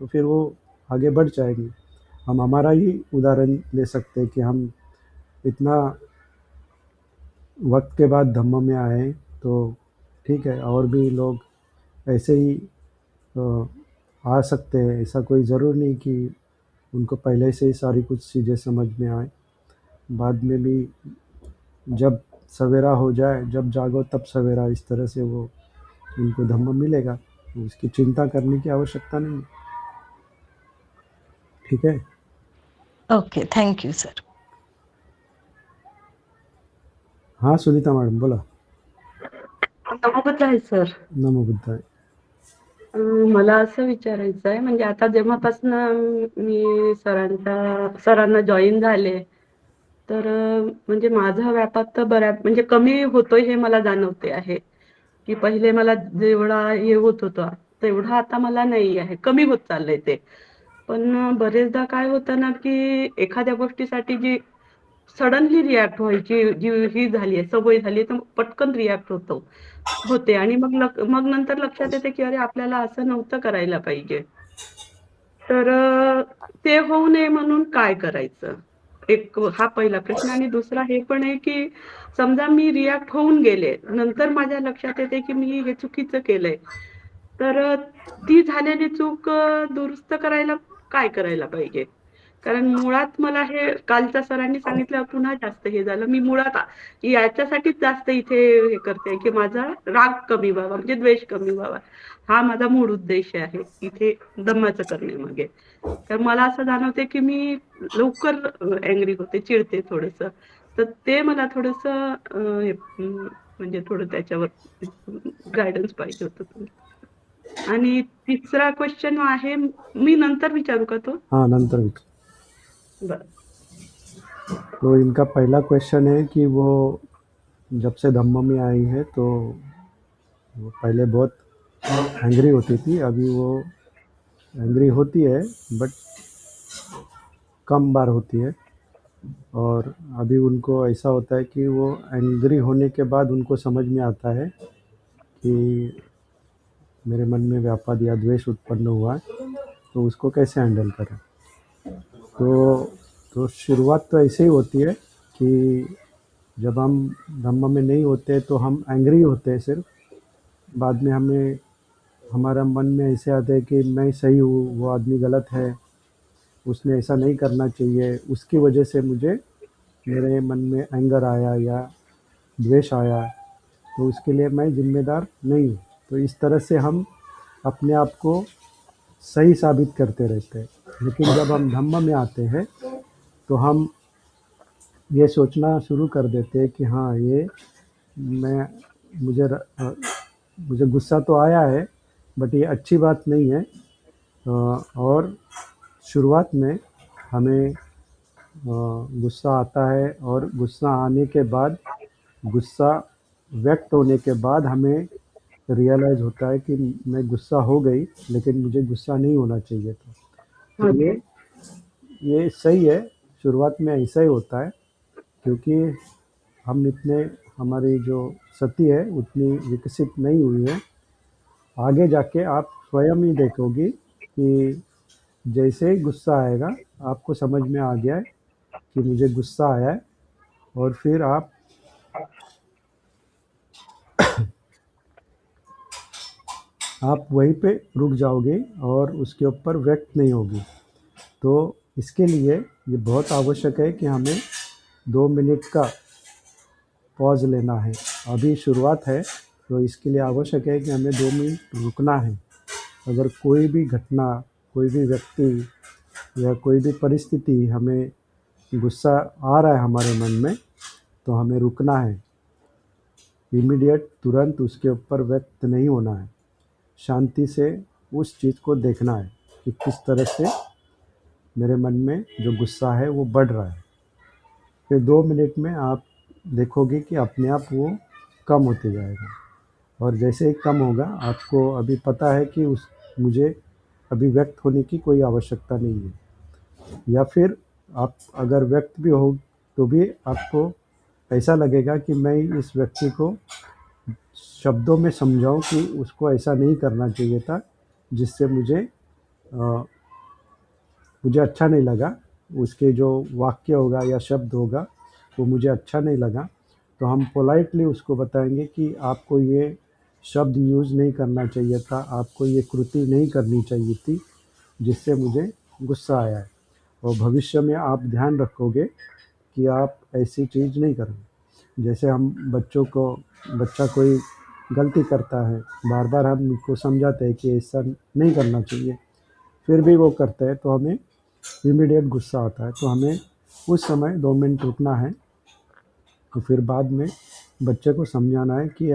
तो फिर वो आगे बढ़ जाएंगे. हम हमारा ही उदाहरण ले सकते हैं कि हम इतना वक्त के बाद धम्म में आए, तो ठीक है, और भी लोग ऐसे ही अ, आ सकते हैं. ऐसा कोई ज़रूर नहीं कि उनको पहले से ही सारी कुछ चीज़ें समझ में आए. बाद में भी जब सवेरा हो जाए, जब जागो तब सवेरा, इस तरह से वो उनको धम्म मिलेगा. तो उसकी चिंता करने की आवश्यकता नहीं है. ठीक है. Okay, thank you sir. हाँ सुनीता मॅडम बोला. नमोबद्ध आहे सर. नमो बुद्धाय. मला असं विचारायचं आहे, म्हणजे आता जेव्हापासून मी सरांना जॉईन झाले, तर म्हणजे माझा व्यापात तर म्हणजे कमी होतोय हे मला जाणवते आहे, की पहिले मला जेवढा हे होत होता तेवढा आता मला नाही आहे, कमी होत चाललंय ते. पण बरेचदा काय होतं ना, की एखाद्या गोष्टीसाठी जी सडनली रिॲक्ट व्हायची जी ही झाली आहे, सवय झाली आहे, तर पटकन रिॲक्ट होते आणि मग नंतर लक्षात येते, की अरे आपल्याला असं नव्हतं करायला पाहिजे. तर ते होऊ नये म्हणून काय करायचं? एक हा पहिला प्रश्न आणि दुसरा हे पण आहे, की समजा मी रिॲक्ट होऊन गेले. नंतर माझ्या लक्षात येते, की मी हे चुकीचं केलंय. तर ती झालेली चूक दुरुस्त करायला काय करायला पाहिजे? कारण मुळात मला हे कालच्या सरांनी सांगितल्यावर पुन्हा जास्त हे झालं. मी मुळात याच्यासाठीच जास्त इथे हे करते, की माझा राग कमी व्हावा, म्हणजे द्वेष कमी व्हावा. हा माझा मूळ उद्देश आहे इथे धम्माचं करण्यामागे. तर मला असं जाणवते, की मी लवकर अँग्री होते, चिडते थोडंसं. तर ते मला थोडंसं म्हणजे थोडं त्याच्यावर गाईडन्स पाहिजे होतं थोडं. आणि तिसरा क्वेश्चन आहे, मी नंतर विचारू का तो? हाँ, नंतर विचार। बरं. तो इनका पहला क्वेश्चन है कि वो जब से धम्म में आई है तो वो पहले बहुत एंग्री होती थी, अभी वो एंग्री होती है बट कम बार होती है। और अभी उनको ऐसा होता है कि वो एंग्री होने के बाद उनको समझ में आता है कि मेरे मन में व्यापाद या द्वेष उत्पन्न हुआ है, तो उसको कैसे हैंडल करें। तो तो शुरुआत तो ऐसे ही होती है कि जब हम धम्म में नहीं होते तो हम एंग्री होते हैं सिर्फ, बाद में हमें हमारा मन में ऐसे आता है कि मैं सही हूँ, वो आदमी गलत है, उसने ऐसा नहीं करना चाहिए, उसकी वजह से मुझे मेरे मन में एंगर आया या द्वेष आया, तो उसके लिए मैं ज़िम्मेदार नहीं हूँ। तो इस तरह से हम अपने आप को सही साबित करते रहते हैं। लेकिन जब हम धम्म में आते हैं तो हम ये सोचना शुरू कर देते हैं कि हाँ, ये मैं मुझे मुझे गुस्सा तो आया है बट ये अच्छी बात नहीं है। और शुरुआत में हमें गुस्सा आता है और गुस्सा आने के बाद, गुस्सा व्यक्त होने के बाद हमें रियलाइज़ होता है कि मैं गुस्सा हो गई, लेकिन मुझे गुस्सा नहीं होना चाहिए था। तो ओके. ये सही है, शुरुआत में ऐसा ही होता है क्योंकि हम इतने हमारी जो सती है उतनी विकसित नहीं हुई है। आगे जाके आप स्वयं ही देखोगी कि जैसे ही गुस्सा आएगा, आपको समझ में आ गया है कि मुझे गुस्सा आया है, और फिर आप वहीं पे रुक जाओगे और उसके ऊपर व्यक्त नहीं होगी। तो इसके लिए ये बहुत आवश्यक है कि हमें 2 मिनट का पॉज़ लेना है। अभी शुरुआत है, तो इसके लिए आवश्यक है कि हमें 2 मिनट रुकना है। अगर कोई भी घटना, कोई भी व्यक्ति या कोई भी परिस्थिति हमें गुस्सा आ रहा है हमारे मन में, तो हमें रुकना है। इमीडिएट तुरंत उसके ऊपर व्यक्त नहीं होना है। शांति से उस चीज़ को देखना है कि किस तरह से मेरे मन में जो गुस्सा है वो बढ़ रहा है। फिर 2 मिनट में आप देखोगे कि अपने आप वो कम होते जाएगा, और जैसे ही कम होगा, आपको अभी पता है कि मुझे अभी व्यक्त होने की कोई आवश्यकता नहीं है। या फिर आप अगर व्यक्त भी हो तो भी आपको ऐसा लगेगा कि मैं इस व्यक्ति को शब्दों में समझाऊं कि उसको ऐसा नहीं करना चाहिए था, जिससे मुझे अच्छा नहीं लगा, उसके जो वाक्य होगा या शब्द होगा वो मुझे अच्छा नहीं लगा। तो हम पोलाइटली उसको बताएंगे कि आपको ये शब्द यूज़ नहीं करना चाहिए था, आपको ये कृति नहीं करनी चाहिए थी, जिससे मुझे गुस्सा आया है, और भविष्य में आप ध्यान रखोगे कि आप ऐसी चीज़ नहीं करेंगे। जैसे हम बच्चा कोई गलती करता है, बार बार हम उनको समझाते हैं कि ऐसा नहीं करना चाहिए, फिर भी वो करता है, तो हमें इमीडिएट गुस्सा आता है। तो हमें उस समय 2 मिनट रुकना है, और फिर बाद में बच्चे को समझाना है कि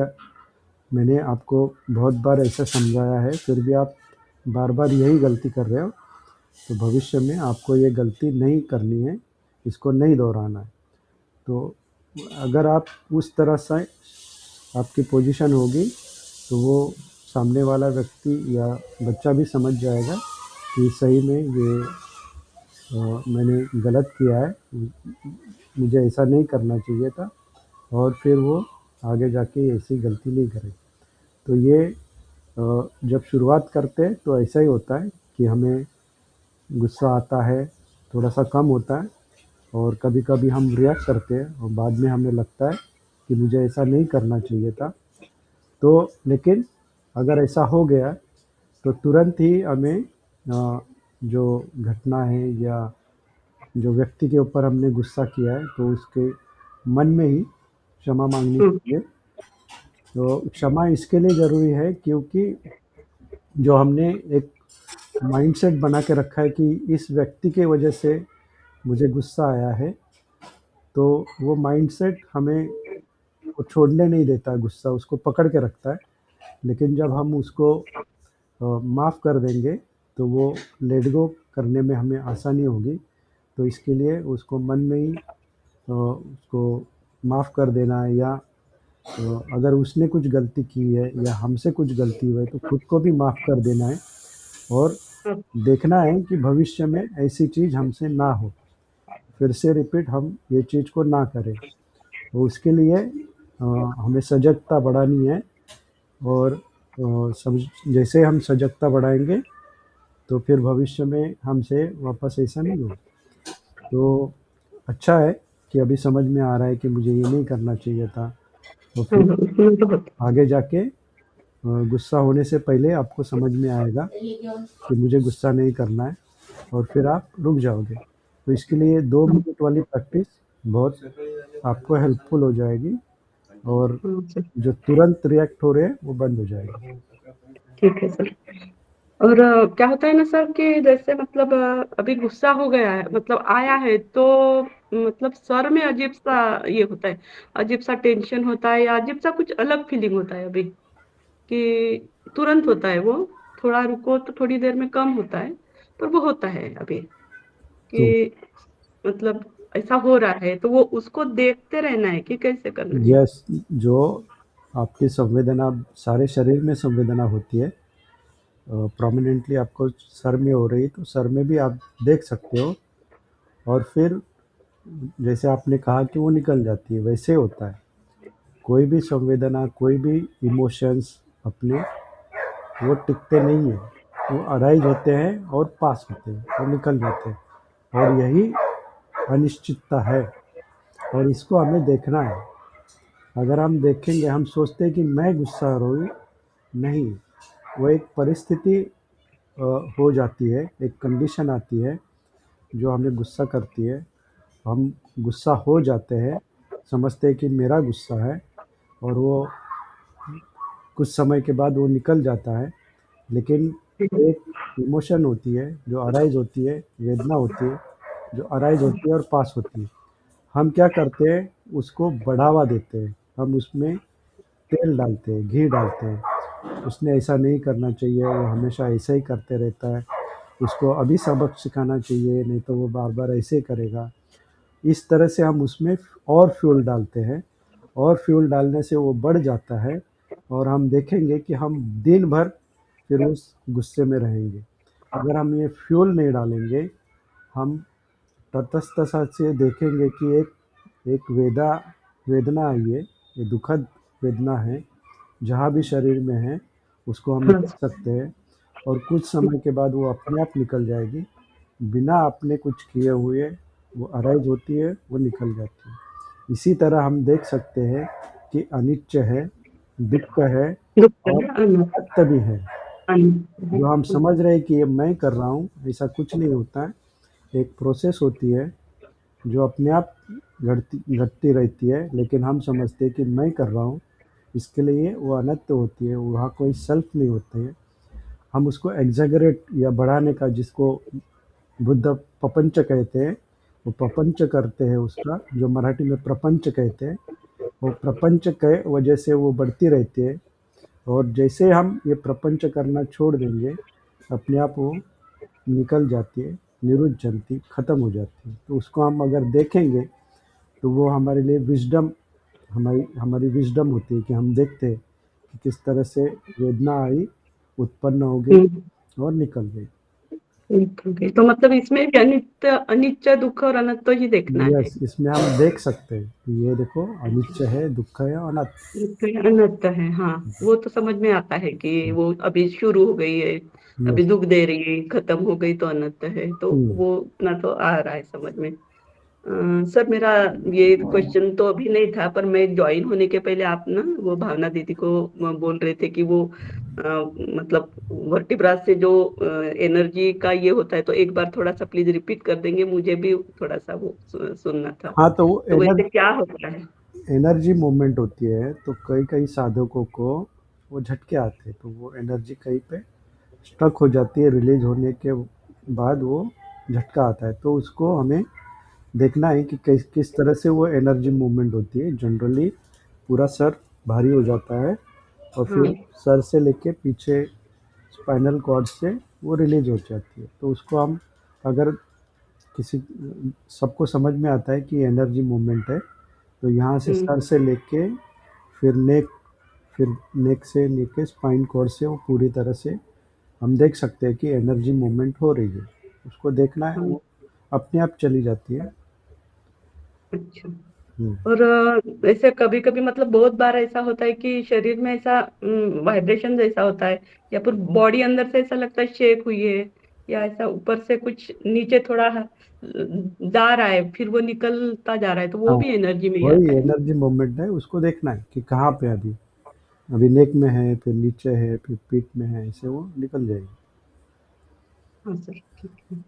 मैंने आपको बहुत बार ऐसा समझाया है, फिर भी आप बार बार यही गलती कर रहे हो, तो भविष्य में आपको ये गलती नहीं करनी है, इसको नहीं दोहराना है। तो अगर आप उस तरह से आपकी पोजीशन होगी तो वो सामने वाला व्यक्ति या बच्चा भी समझ जाएगा कि सही में ये मैंने गलत किया है, मुझे ऐसा नहीं करना चाहिए था, और फिर वो आगे जाके ऐसी गलती नहीं करे। तो ये जब शुरुआत करते हैं तो ऐसा ही होता है कि हमें गुस्सा आता है, थोड़ा सा कम होता है, और कभी-कभी हम रिएक्ट करते हैं और बाद में हमें लगता है कि मुझे ऐसा नहीं करना चाहिए था। तो लेकिन अगर ऐसा हो गया तो तुरंत ही हमें जो घटना है या जो व्यक्ति के ऊपर हमने गुस्सा किया है तो उसके मन में ही क्षमा मांगनी हम्म, चाहिए। तो क्षमा इसके लिए ज़रूरी है क्योंकि जो हमने एक माइंडसेट बना के रखा है कि इस व्यक्ति के वजह से मुझे गुस्सा आया है, तो वो माइंडसेट हमें वो छोड़ने नहीं देता है, गुस्सा उसको पकड़ के रखता है। लेकिन जब हम उसको माफ़ कर देंगे तो वो लेट गो करने में हमें आसानी होगी। तो इसके लिए उसको मन में ही उसको माफ़ कर देना है, या अगर उसने कुछ गलती की है या हमसे कुछ गलती हुई है तो खुद को भी माफ़ कर देना है, और हाँ, देखना है कि भविष्य में ऐसी चीज़ हमसे ना हो, फिर से रिपीट हम ये चीज़ को ना करें। तो उसके लिए हमें सजगता बढ़ानी है, और समझ जैसे हम सजगता बढ़ाएंगे तो फिर भविष्य में हमसे वापस ऐसा नहीं होगा। तो अच्छा है कि अभी समझ में आ रहा है कि मुझे ये नहीं करना चाहिए था, तो फिर तो होता आगे जाके गुस्सा होने से पहले आपको समझ में आएगा कि मुझे गुस्सा नहीं करना है, और फिर आप रुक जाओगे। तो इसके लिए 2 है। मिनट वाली प्रैक्टिस बहुत आपको हेल्पफुल हो जाएगी, और सर, जो तुरंत रिएक्ट हो रहे हैं वो बंद हो जाएगा। ठीक है सर। और क्या होता है ना सर कि जैसे मतलब अभी गुस्सा हो गया है, मतलब आया है, तो मतलब सर में अजीब सा ये होता है, अजीब सा टेंशन होता है, या अजीब सा कुछ अलग फीलिंग होता है अभी, कि तुरंत होता है वो, थोड़ा रुको तो थोड़ी देर में कम होता है, पर वो होता है अभी, तो कि मतलब ऐसा हो रहा है, तो वो उसको देखते रहना है कि कैसे करना है। यस, जो आपकी संवेदना सारे शरीर में संवेदना होती है, प्रोमिनेंटली आपको सर में हो रही तो सर में भी आप देख सकते हो, और फिर जैसे आपने कहा कि वो निकल जाती है, वैसे होता है। कोई भी संवेदना, कोई भी इमोशंस अपने वो टिकते नहीं हैं, वो अराइज होते हैं और पास होते हैं और निकल जाते हैं, और यही अनिश्चितता है, और इसको हमें देखना है। अगर हम देखेंगे, हम सोचते हैं कि मैं गुस्सा हो रही, नहीं, वो एक परिस्थिति हो जाती है, एक कंडीशन आती है जो हमें गुस्सा करती है। हम गुस्सा हो जाते हैं, समझते हैं कि मेरा गुस्सा है, और वो कुछ समय के बाद वो निकल जाता है। लेकिन एक इमोशन होती है जो अराइज होती है, वेदना होती है जो अराइज होती है और पास होती है। हम क्या करते हैं, उसको बढ़ावा देते हैं, हम उसमें तेल डालते हैं, घी डालते हैं। उसने ऐसा नहीं करना चाहिए, वो हमेशा ऐसा ही करते रहता है, उसको अभी सबक सिखाना चाहिए, नहीं तो वो बार बार ऐसे ही करेगा। इस तरह से हम उसमें और फ्यूल डालते हैं, और फ्यूल डालने से वो बढ़ जाता है, और हम देखेंगे कि हम दिन भर फिर उस गुस्से में रहेंगे। अगर हम ये फ्यूल नहीं डालेंगे, हम तटस्थ सा से देखेंगे कि एक वेदना आई है, ये दुखद वेदना है, जहाँ भी शरीर में है उसको हम हाँ, देख सकते हैं, और कुछ समय के बाद वो अपने आप निकल जाएगी, बिना आपने कुछ किए हुए। वो अराइज होती है, वो निकल जाती है। इसी तरह हम देख सकते हैं कि अनिच्च है, दुःख है, दुख और है, अनु, अनर्थ भी है। जो हम अनु, समझ रहे हैं कि ये मैं कर रहा हूँ, ऐसा कुछ नहीं होता है। एक प्रोसेस होती है जो अपने आप घटती रहती है, लेकिन हम समझते हैं कि मैं कर रहा हूँ, इसके लिए वो अनर्थ होती है, वहाँ कोई सेल्फ नहीं होती है। हम उसको एग्जैगरेट या बढ़ाने का, जिसको बुद्ध प्रपंच कहते हैं, वो प्रपंच करते हैं, उसका जो मराठी में प्रपंच कहते हैं, वो प्रपंच के वजह से वो बढ़ती रहती है। और जैसे हम ये प्रपंच करना छोड़ देंगे, अपने आप वो निकल जाती है, निरुद्धंती, ख़त्म हो जाती है। तो उसको हम अगर देखेंगे तो वो हमारे लिए विज़डम, हमारी हमारी विज़डम होती है कि हम देखते हैं कि किस तरह से वेदना आई, उत्पन्न हो गई हम्म, और निकल गई। ओके। तो मतलब इसमें भी अनित्य अनित्य दुख और अनंत ही देखना है। यस, इसमें हम देख सकते हैं कि ये देखो अनित्य है, दुःख है, अनात्म। अनंत है, हाँ। वो तो समझ में आता है कि वो अभी शुरू हो गई है, अभी यस। दुख दे रही है, खत्म हो गई तो अनंत है, तो हुँ। वो ना तो आ रहा है समझ में। सर मेरा ये क्वेश्चन तो अभी नहीं था, पर मैं ज्वाइन होने के पहले आप ना वो भावना दीदी को बोल रहे थे कि वो मतलब वर्टिब्रा से जो एनर्जी का ये होता है, तो एक बार थोड़ा सा प्लीज रिपीट कर देंगे, मुझे भी थोड़ा सा वो सुनना था। हाँ, तो वो तो वैसे क्या होता है? एनर्जी मूवमेंट होती है, तो कई-कई साधकों को वो झटके आते हैं, तो वो एनर्जी कहीं पे स्ट्रक हो जाती है, रिलीज़ होने के बाद वो झटका आता है। तो उसको हमें देखना है कि किस किस तरह से वो एनर्जी मूवमेंट होती है। जनरली पूरा सर भारी हो जाता है और हाँ। फिर सर से लेके पीछे स्पाइनल कॉर्ड से वो रिलीज़ हो जाती है। तो उसको हम अगर किसी सबको समझ में आता है कि एनर्जी मूवमेंट है, तो यहाँ से हम्म। सर से लेके फिर नेक से लेके स्पाइन कॉर्ड से वो पूरी तरह से हम देख सकते हैं कि एनर्जी मूवमेंट हो रही है। उसको देखना है, हाँ। वो अपने आप चली जाती है। अच्छा। हुँ। और ऐसे कभी कभी मतलब बहुत बार ऐसा होता है कि शरीर में ऐसा वाइब्रेशन जैसा होता है, या फिर बॉडी अंदर से ऐसा लगता है शेक हुई है, या ऐसा ऊपर से कुछ नीचे थोड़ा जा रहा है, फिर वो निकलता जा रहा है, तो वो हाँ, भी एनर्जी में ही वही आता है। एनर्जी मूवमेंट है, उसको देखना है कि कहाँ पे अभी। अभी नेक में है, फिर नीचे है, फिर पीठ में है, ऐसे वो निकल जाएगी। हाँ सर, ठीक है।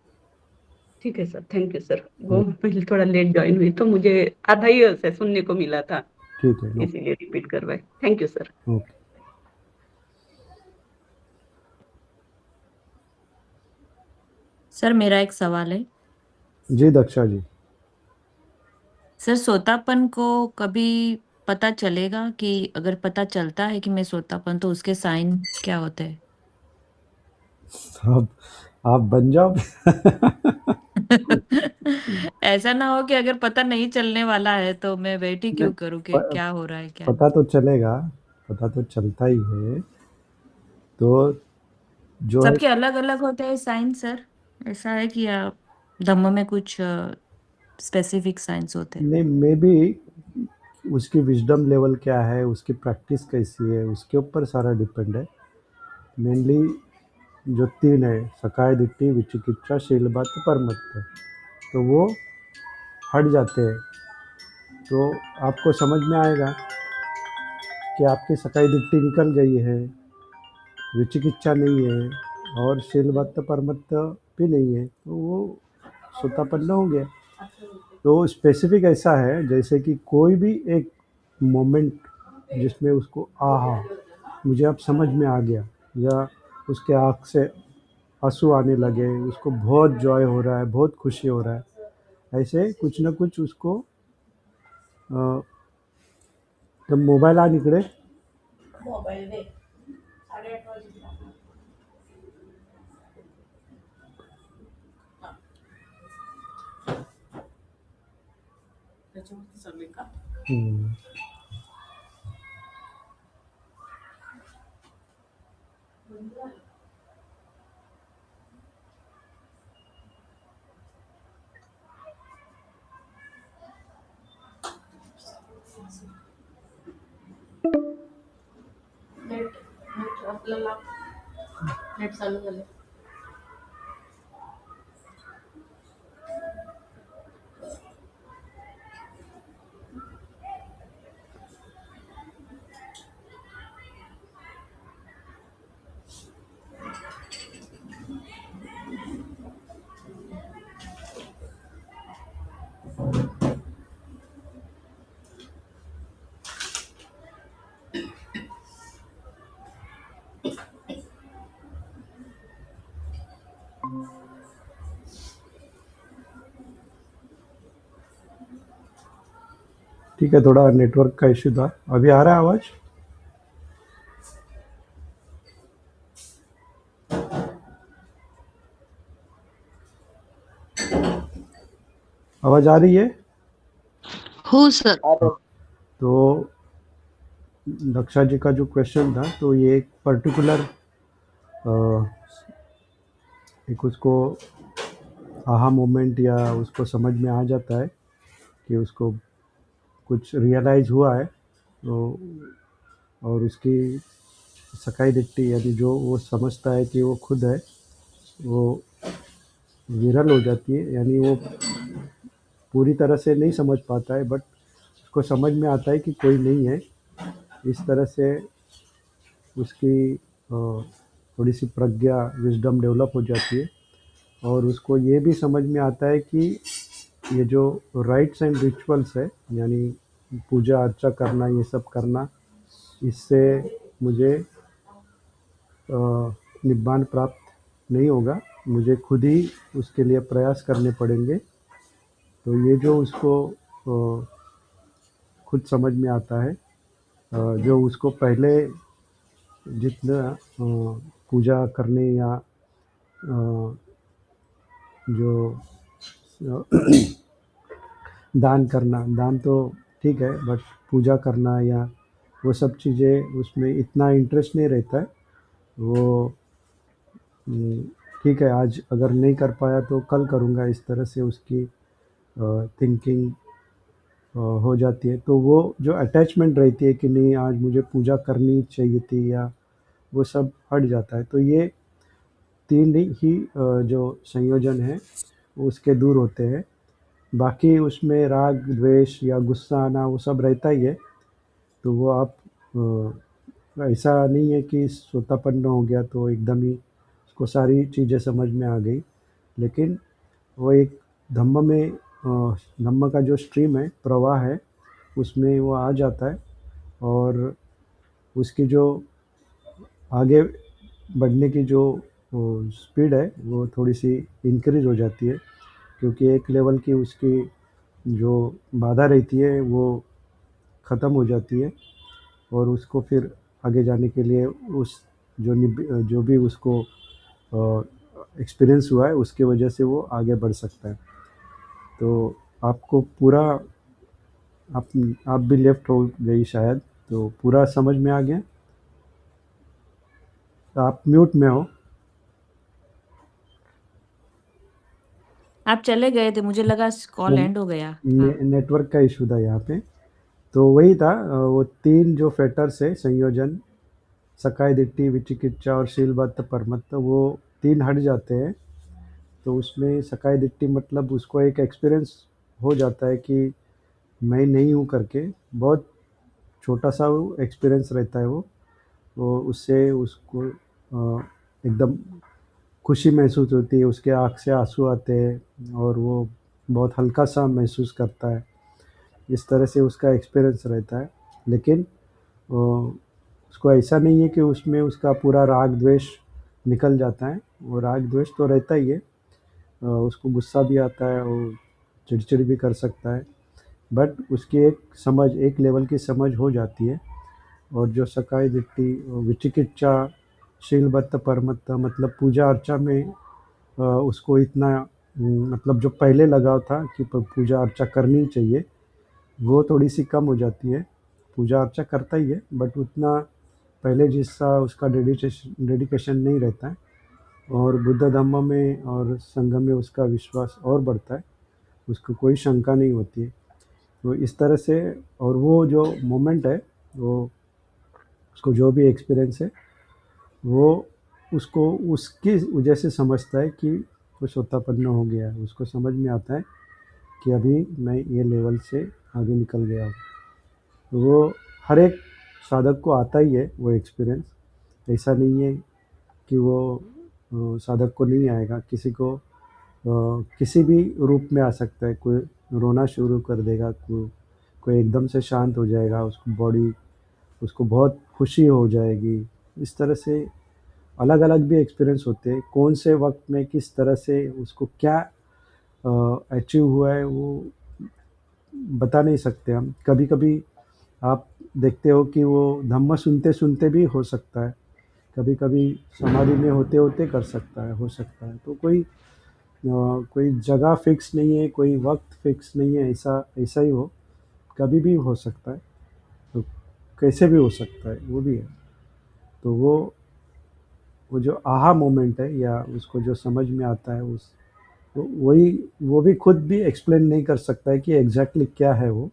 ठीक है सर, थैंक यू सर। वो ओ मैं थोड़ा लेट ज्वाइन हुई, तो मुझे आधा ही ऐसे सुनने को मिला था, ठीक है, नो इसीलिए रिपीट करवाए। Thank you sir. Okay. Sir मेरा एक सवाल है। जी, दक्षा जी। सर सोतापन को कभी पता चलेगा कि अगर पता चलता है कि मैं सोतापन, तो उसके साइन क्या होते हैं? अब आप बन जाओ। ऐसा ना हो कि अगर पता नहीं चलने वाला है तो मैं वेट ही नहीं, क्यों करूं कि प क्या हो रहा है क्या नहीं। पता तो चलेगा, पता तो चलता ही है। तो जो है सबके अलग अलग होते हैं साइन सर? ऐसा है कि धम्म में कुछ स्पेसिफिक साइंस होते हैं? नहीं, मेबी उसकी विज़डम लेवल क्या है, उसकी प्रैक्टिस कैसी है, उसके ऊपर सारा डिपेंड है। मेनली जो 3 है, सखाय दिट्ठी, विचिकिच्छा, शीलबत, परमत्त, तो वो हट जाते हैं। तो आपको समझ में आएगा कि आपकी सखाई दिट्ठी निकल गई है, विचिकिच्छा नहीं है और शीलबत, परमत्त भी नहीं है, तो वो सोतापन्न हो गया। तो स्पेसिफिक ऐसा है जैसे कि कोई भी एक मोमेंट जिसमें उसको आहा, मुझे अब समझ में आ गया, या उसके आँख से आंसू आने लगे, उसको बहुत जॉय हो रहा है, बहुत खुशी हो रहा है, ऐसे कुछ ना कुछ उसको जब मोबाईल आण इकडे, हम्म, ठीक है, थोड़ा नेटवर्क का इश्यू था। अभी आ रहा है आवाज़? आवाज़ आ रही है? हो सर. तो दक्षा जी का जो क्वेश्चन था, तो ये एक पर्टिकुलर एक उसको आहा मोमेंट या उसको समझ में आ जाता है कि उसको कुछ रियलाइज हुआ है, तो और उसकी सकाई दिट्टी यानी जो वो समझता है कि वो खुद है, वो विरल हो जाती है। यानी वो पूरी तरह से नहीं समझ पाता है, बट उसको समझ में आता है कि कोई नहीं है। इस तरह से उसकी थोड़ी सी प्रज्ञा, विजडम डेवलप हो जाती है, और उसको ये भी समझ में आता है कि ये जो राइट्स एंड रिचुअल्स है, यानी पूजा अर्चा करना, ये सब करना, इससे मुझे निब्बान प्राप्त नहीं होगा, मुझे खुद ही उसके लिए प्रयास करने पड़ेंगे। तो ये जो उसको खुद समझ में आता है, जो उसको पहले जितना पूजा करने या जो दान करना, दान तो ठीक है, बट पूजा करना या वो सब चीज़ें उसमें इतना इंटरेस्ट नहीं रहता है। वो ठीक है, आज अगर नहीं कर पाया तो कल करूँगा, इस तरह से उसकी थिंकिंग हो जाती है। तो वो जो अटैचमेंट रहती है कि नहीं आज मुझे पूजा करनी चाहिए थी, या वो सब हट जाता है। तो ये 3 ही जो संयोजन है उसके दूर होते हैं। बाकी उसमें राग, द्वेष या गुस्सा आना वो सब रहता ही है। तो वो आप ऐसा नहीं है कि सोतापन्न हो गया तो एकदम ही उसको सारी चीज़ें समझ में आ गई, लेकिन वो एक धम्म में धम्म का जो स्ट्रीम है, प्रवाह है, उसमें वो आ जाता है, और उसकी जो आगे बढ़ने की जो स्पीड है वो थोड़ी सी इंक्रीज हो जाती है, क्योंकि एक लेवल की उसकी जो बाधा रहती है वो ख़त्म हो जाती है, और उसको फिर आगे जाने के लिए उस जो भी उसको एक्सपीरियंस हुआ है उसकी वजह से वो आगे बढ़ सकता है। तो आपको पूरा आप भी लेफ्ट हो गई शायद, तो पूरा समझ में आ गया। तो आप म्यूट में हो। आप चले गए थे, मुझे लगा कॉल एंड हो गया। हाँ नेटवर्क का इशू था यहाँ पे। तो वही था, वो 3 जो फैक्टर्स है संयोजन, सकाय दिट्ठी, विचिकिच्छा और शीलबद्ध परमत्त, वो 3 हट जाते हैं। तो उसमें सकाय दिट्ठी मतलब उसको एक एक्सपीरियंस हो जाता है कि मैं नहीं हूँ करके, बहुत छोटा सा वो एक्सपीरियंस रहता है। वो उससे उसको एकदम खुशी महसूस होती है, उसके आँख से आंसू आते हैं, और वो बहुत हल्का सा महसूस करता है। इस तरह से उसका एक्सपीरियंस रहता है। लेकिन उसको ऐसा नहीं है कि उसमें उसका पूरा राग द्वेष निकल जाता है। वो राग द्वेष तो रहता ही है, उसको गुस्सा भी आता है, वो चिड़चिड़ भी कर सकता है, बट उसकी एक समझ, एक लेवल की समझ हो जाती है। और जो सकाय दिट्ठी, विचिकिच्छा, शीलबद्ध परमत्त मतलब पूजा अर्चा में उसको इतना मतलब जो पहले लगाव था कि पूजा अर्चा करनी चाहिए, वो थोड़ी सी कम हो जाती है। पूजा अर्चा करता ही है, बट उतना पहले जैसा उसका डेडिकेशन नहीं रहता है, और बुद्ध धम्म में और संघ में उसका विश्वास और बढ़ता है, उसको कोई शंका नहीं होती है। तो इस तरह से, और वो जो मोमेंट है, वो उसको जो भी एक्सपीरियंस है, वो उसको उसकी वजह से समझता है कि वो सोतापन्न हो गया है। उसको समझ में आता है कि अभी मैं ये लेवल से आगे निकल गया हूँ। तो वो हर एक साधक को आता ही है वो एक्सपीरियंस। ऐसा नहीं है कि वो साधक को नहीं आएगा, किसी को किसी भी रूप में आ सकता है। कोई रोना शुरू कर देगा, कोई एकदम से शांत हो जाएगा, उसको बॉडी, उसको बहुत खुशी हो जाएगी। इस तरह से अलग अलग भी एक्सपीरियंस होते हैं। कौन से वक्त में किस तरह से उसको क्या अचीव हुआ है वो बता नहीं सकते हम। कभी कभी आप देखते हो कि वो धम्म सुनते सुनते भी हो सकता है, कभी कभी समाधि में होते होते कर सकता है, हो सकता है। तो कोई जगह फिक्स नहीं है, कोई वक्त फिक्स नहीं है, ऐसा ऐसा ही हो। कभी भी हो सकता है, तो कैसे भी हो सकता है, वो भी है। तो वो जो आहा मोमेंट है या उसको जो समझ में आता है उस वही वो भी खुद भी एक्सप्लेन नहीं कर सकता है कि एग्जैक्टली क्या है वो,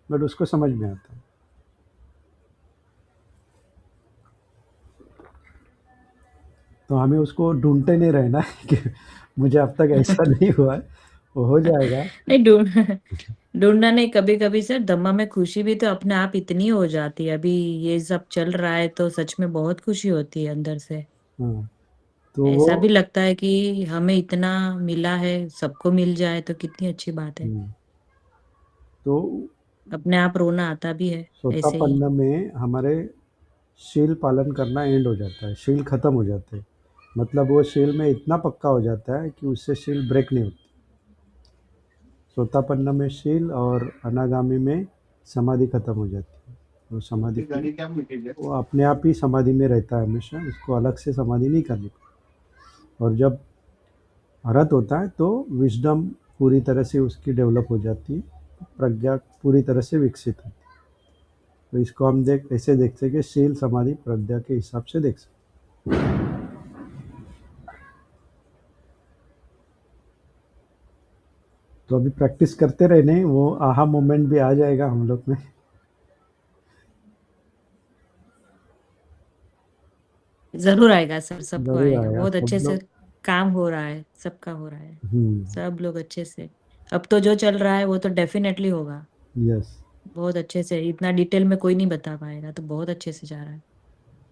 बट उसको समझ में आता है। तो हमें उसको ढूंढते नहीं रहना है कि मुझे अब तक ऐसा नहीं हुआ है, वो हो जाएगा। नहीं ढूंढना नहीं, कभी कभी सर धम्मा में खुशी भी तो अपने आप इतनी हो जाती है। अभी ये सब चल रहा है तो सच में बहुत खुशी होती है अंदर से। हाँ, तो वो ऐसा भी लगता है कि हमें इतना मिला है, सबको मिल जाए तो कितनी अच्छी बात है। हम्म, तो अपने आप रोना आता भी है ऐसे ही। सोतापन्न में हमारे शील पालन करना एंड हो जाता है, शील खत्म हो जाते हैं। मतलब वो शील में इतना पक्का हो जाता है कि उससे शील ब्रेक नहीं होती। सोतापन्न में शील और अनागामी में समाधि खत्म हो जाती है। वो समाधि वो अपने आप ही समाधि में रहता है हमेशा, उसको अलग से समाधि नहीं करनी पड़ती। और जब अरहत होता है तो विजडम पूरी तरह से उसकी डेवलप हो जाती है, प्रज्ञा पूरी तरह से विकसित होती है। तो इसको हम ऐसे देख सके, शील समाधि प्रज्ञा के हिसाब से देख सकते। तो अभी प्रैक्टिस करते रहने, वो आहा मोमेंट भी आ जाएगा हम लोग में। जरूर आएगा सर, सबको जरूर आएगा। आएगा बहुत सब अच्छे से लोग। काम हो रहा है, सबका हो रहा है। हम्म। सब लोग अच्छे से, अब तो जो चल रहा है वो तो डेफिनेटली होगा। यस। बहुत अच्छे से, इतना डिटेल में कोई नहीं बता पाएगा, तो बहुत अच्छे से जा रहा है।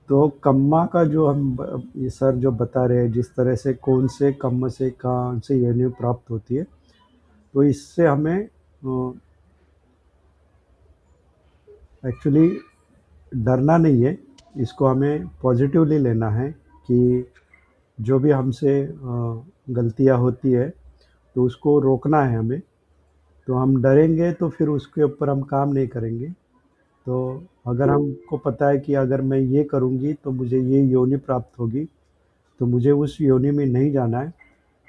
तो कम्मा का जो ये सर जो बता रहे हैं, जिस तरह से कौन से कम्म से कौन से योनि प्राप्त होती है, तो इससे हमें एक्चुअली डरना नहीं है। इसको हमें पॉजिटिवली लेना है कि जो भी हमसे गलतियां होती है तो उसको रोकना है हमें। तो हम डरेंगे तो फिर उसके ऊपर हम काम नहीं करेंगे। तो अगर हमको पता है कि अगर मैं ये करूँगी तो मुझे ये योनि प्राप्त होगी, तो मुझे उस योनि में नहीं जाना है।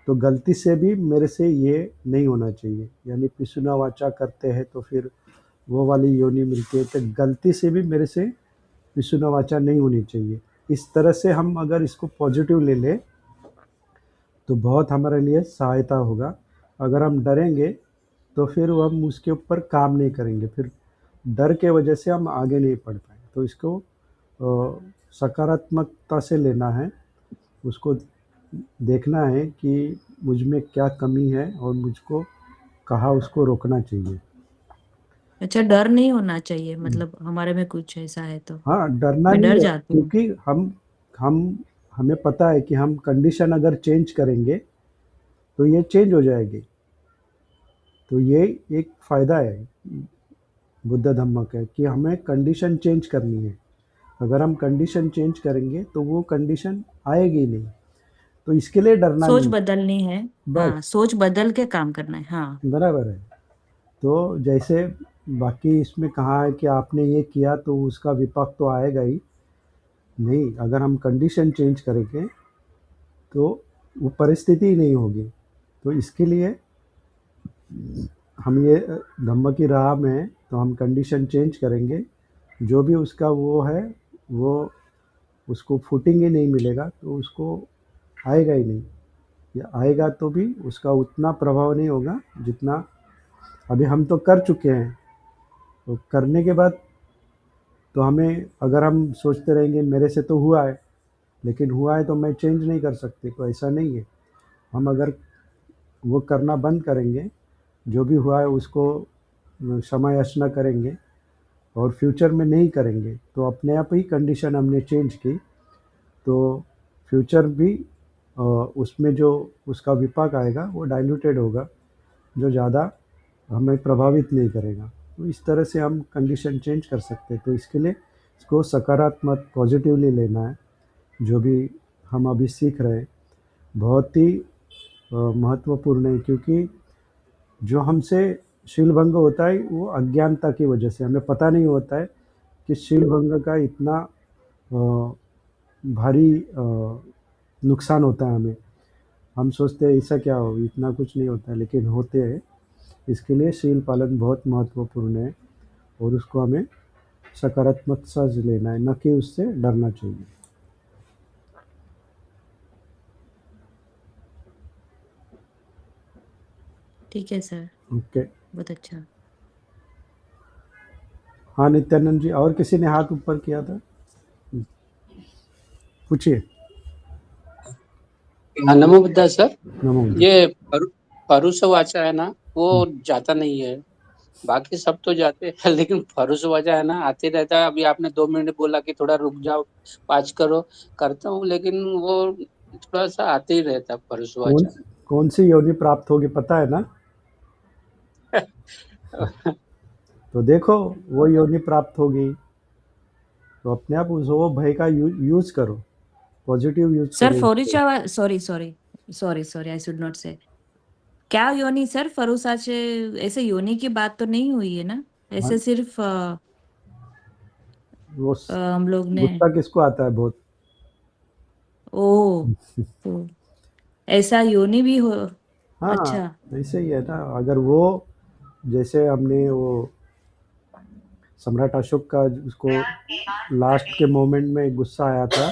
तो गलती से भी मेरे से ये नहीं होना चाहिए, यानी पिसुना वाचा करते हैं तो फिर वो वाली योनि मिलती है, तो गलती से भी मेरे से पिसुना वाचा नहीं होनी चाहिए। इस तरह से हम अगर इसको पॉजिटिव ले लें तो बहुत हमारे लिए सहायता होगा। अगर हम डरेंगे तो फिर वो हम उसके ऊपर काम नहीं करेंगे, फिर डर के वजह से हम आगे नहीं बढ़ पाए। तो इसको सकारात्मकता से लेना है, उसको देखना है कि मुझ में क्या कमी है और मुझको कहाँ उसको रोकना चाहिए। अच्छा, डर नहीं होना चाहिए, मतलब हमारे में कुछ ऐसा है तो हाँ, डरना मैं नहीं डर है, जाती हूँ। क्योंकि हम हमें पता है कि हम कंडीशन अगर चेंज करेंगे तो ये चेंज हो जाएगी। तो ये एक फ़ायदा है बुद्ध धम्म का, कि हमें कंडीशन चेंज करनी है। अगर हम कंडीशन चेंज करेंगे तो वो कंडीशन आएगी नहीं, तो इसके लिए डरना सोच नहीं। बदलनी है। हाँ, बस सोच बदल के काम करना है। हाँ। बराबर है। तो जैसे बाकी इसमें कहा है कि आपने ये किया तो उसका विपाक तो आएगा ही नहीं, अगर हम कंडीशन चेंज करेंगे तो वो परिस्थिति ही नहीं होगी। तो इसके लिए हम ये धम्म की राह में हैं, तो हम कंडीशन चेंज करेंगे, जो भी उसका वो है, वो उसको फुटिंग ही नहीं मिलेगा तो उसको आएगा ही नहीं, या आएगा तो भी उसका उतना प्रभाव नहीं होगा जितना अभी हम तो कर चुके हैं। तो करने के बाद तो हमें, अगर हम सोचते रहेंगे मेरे से तो हुआ है, लेकिन हुआ है तो मैं चेंज नहीं कर सकती, तो ऐसा नहीं है। हम अगर वो करना बंद करेंगे, जो भी हुआ है उसको क्षमा याचना करेंगे और फ्यूचर में नहीं करेंगे, तो अपने आप ही कंडीशन हमने चेंज की, तो फ्यूचर भी उसमें जो उसका विपाक आएगा वो डाइल्यूटेड होगा, जो ज़्यादा हमें प्रभावित नहीं करेगा। तो इस तरह से हम कंडीशन चेंज कर सकते हैं। तो इसके लिए इसको सकारात्मक पॉजिटिवली लेना है, जो भी हम अभी सीख रहे हैं बहुत ही महत्वपूर्ण है, क्योंकि जो हमसे शील भंग होता है वो अज्ञानता की वजह से, हमें पता नहीं होता है कि शील भंग का इतना अ, भारी नुकसान होता है हमें। हम सोचते हैं ऐसा क्या हो, इतना कुछ नहीं होता है, लेकिन होते हैं। इसके लिए शील पालन बहुत महत्वपूर्ण है और उसको हमें सकारात्मक सच लेना है, न कि उससे डरना चाहिए। ठीक है सर, ओके। बहुत अच्छा। हाँ नित्यानंद जी, और किसी ने हाथ ऊपर किया था, पूछिए। हाँ, नमो बुद्धा सर। नमो बुद्ध। ये परुसवाचा है ना, वो जाता नहीं है। बाकी सब तो जाते हैं लेकिन परुसवाचा है ना, आते रहता है। अभी आपने 2 मिनट बोला कि थोड़ा रुक जाओ, पाँच करो, करता हूँ, लेकिन वो थोड़ा सा आते ही रहता है कौन परुसवाचा। कौन सी योनि प्राप्त होगी पता है ना? तो देखो वो योनि प्राप्त होगी, तो अपने आप उस वो भय का यूज करो, पॉजिटिव यूज सर करो उसको। फरुचा, sorry sorry sorry sorry, I should not say. क्या योनि सर? फरुसा से ऐसे योनि की बात तो नहीं हुई है ना? हाँ, ऐसे सिर्फ वो हम लोग ने। गुस्सा किसको आता है बहुत? ओ, तो ऐसा योनि भी हो। हाँ, अच्छा। ऐसे ही है ना। अगर वो, जैसे हमने वो सम्राट अशोक का, उसको लास्ट के मोमेंट में गुस्सा आया था,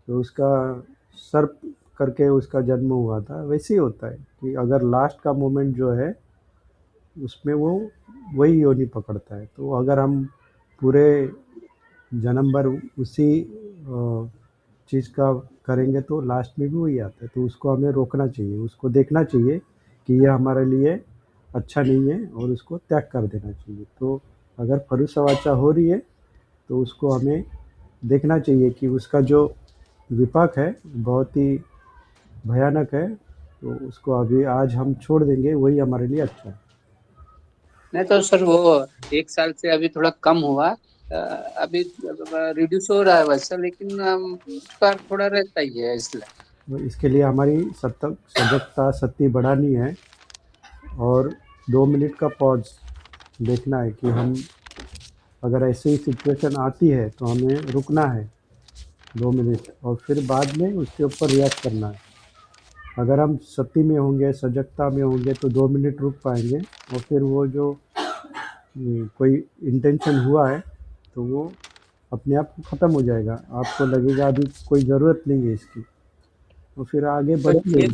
तो उसका सर्प करके उसका जन्म हुआ था, वैसे ही होता है कि अगर लास्ट का मोमेंट जो है उसमें वो वही योनि पकड़ता है। तो अगर हम पूरे जन्म भर उसी चीज़ का करेंगे तो लास्ट में भी वही आता है। तो उसको हमें रोकना चाहिए, उसको देखना चाहिए कि ये हमारे लिए अच्छा नहीं है और उसको त्याग कर देना चाहिए। तो अगर फरुसवाचा हो रही है तो उसको हमें देखना चाहिए कि उसका जो विपाक है बहुत ही भयानक है, तो उसको अभी आज हम छोड़ देंगे, वही हमारे लिए अच्छा है। नहीं तो सर वो 1 साल से अभी थोड़ा कम हुआ, अभी रिड्यूस हो रहा है वैसा, लेकिन उसका थोड़ा रहता ही है इसलिए। तो इसके लिए हमारी सजगता सत्ती बढ़ानी है और 2 मिनट का पॉज देखना है कि हम, अगर ऐसी सिचुएशन आती है तो हमें रुकना है 2 मिनट और फिर बाद में उसके ऊपर रिएक्ट करना है। अगर हम सत्ती में होंगे, सजगता में होंगे, तो 2 मिनट रुक पाएंगे और फिर वो जो कोई इंटेंशन हुआ है तो वो अपने आप ख़त्म हो जाएगा। आपको लगेगा अभी कोई ज़रूरत नहीं है इसकी, तो फिर आगे तो बढ़ेंगे। ये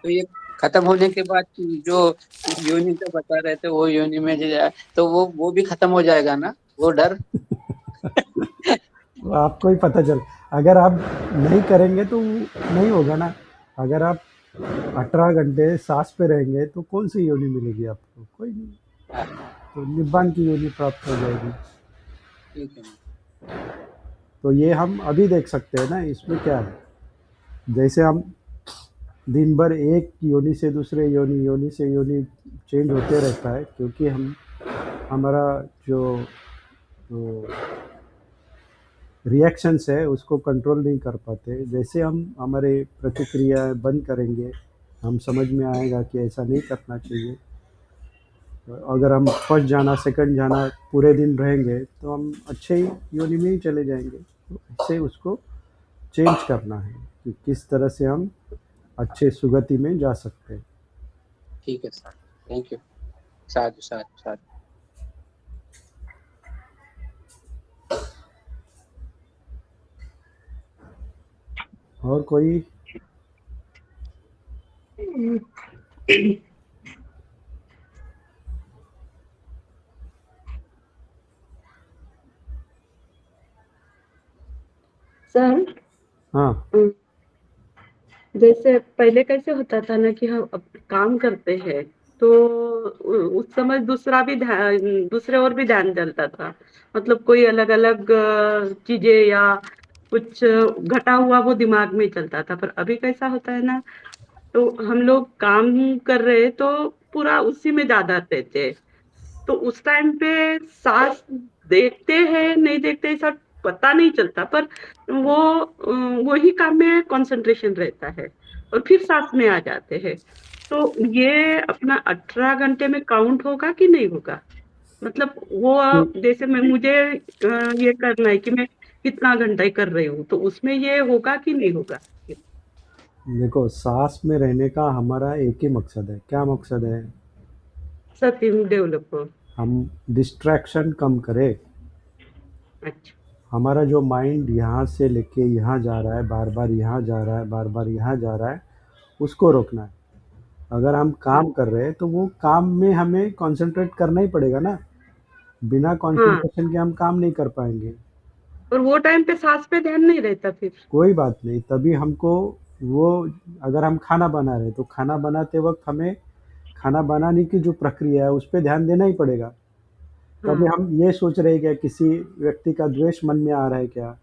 तो ये खत्म होने के बाद जो योनि का बता रहे थे, वो योनि में तो वो भी खत्म हो जाएगा ना, वो डर? तो आपको ही पता चल, अगर आप नहीं करेंगे तो नहीं होगा ना। अगर आप 18 घंटे सांस पे रहेंगे तो कौन सी योनि मिलेगी आपको? कोई नहीं। हाँ, तो निब्बान की योनि प्राप्त हो जाएगी। ठीक है। तो ये हम अभी देख सकते हैं ना, इसमें क्या है। जैसे हम दिन भर एक योनि से दूसरे योनि, योनि से योनि चेंज होते रहता है, क्योंकि हम हमारा जो जो रिएक्शंस है उसको कंट्रोल नहीं कर पाते। जैसे हम हमारे प्रतिक्रिया बंद करेंगे, हम समझ में आएगा कि ऐसा नहीं करना चाहिए। तो अगर हम फर्स्ट जाना सेकंड जाना पूरे दिन रहेंगे तो हम अच्छे योनि में ही चले जाएंगे। तो इससे उसको चेंज करना है कि किस तरह से हम अच्छे सुगति में जा सकते हैं। ठीक है सर, थैंक यू। साधु साधु साधु। और कोई? सर, हाँ। जैसे पहले कैसे होता था ना कि हम काम करते हैं तो उस समय दूसरा भी ध्यान, दूसरे और भी ध्यान चलता था। मतलब कोई अलग अलग चीजें या कुछ घटा हुआ वो दिमाग में चलता था। पर अभी कैसा होता है ना, तो हम लोग काम कर रहे हैं तो पूरा उसी में ज्यादा रहते हैं। तो उस टाइम पे सांस देखते हैं नहीं देखते ऐसा पता नहीं चलता, पर वो वही काम में कंसंट्रेशन रहता है और फिर सांस में आ जाते हैं। तो ये अपना 18 घंटे में काउंट होगा कि नहीं होगा? मतलब वो जैसे मैं मुझे ये करना है कि मैं कितना घंटा ही कर रही हूँ, तो उसमें ये होगा कि नहीं होगा? देखो, साँस में रहने का हमारा एक ही मकसद है। क्या मकसद है? सतीम डेव्हलप हो. हम डिस्ट्रैक्शन कम करें। अच्छा. हमारा जो माइंड यहाँ से लेके यहाँ जा रहा है, बार-बार यहाँ जा रहा है, बार-बार यहाँ जा रहा है, उसको रोकना है। अगर हम काम कर रहे हैं, तो वो काम में हमें कॉन्सन्ट्रेट करना ही पड़ेगा ना। बिना हाँ. कॉन्सन्ट्रेशन के हम काम नहीं कर पाएँगे। और वो टाइम पे सांस पे ध्यान नहीं रहता फिर. कोई बात नहीं, तभी हमको वो अगर हम खाना बना रहे हैं, तो खाना बनाते वक़्त हमें खाना बनाने की जो प्रक्रिया है, उस पे ध्यान देना ही पड़ेगा। कभी हाँ. हम ये सोच रहे हैं क्या किसी व्यक्ति का द्वेष मन में आ रहा है क्या?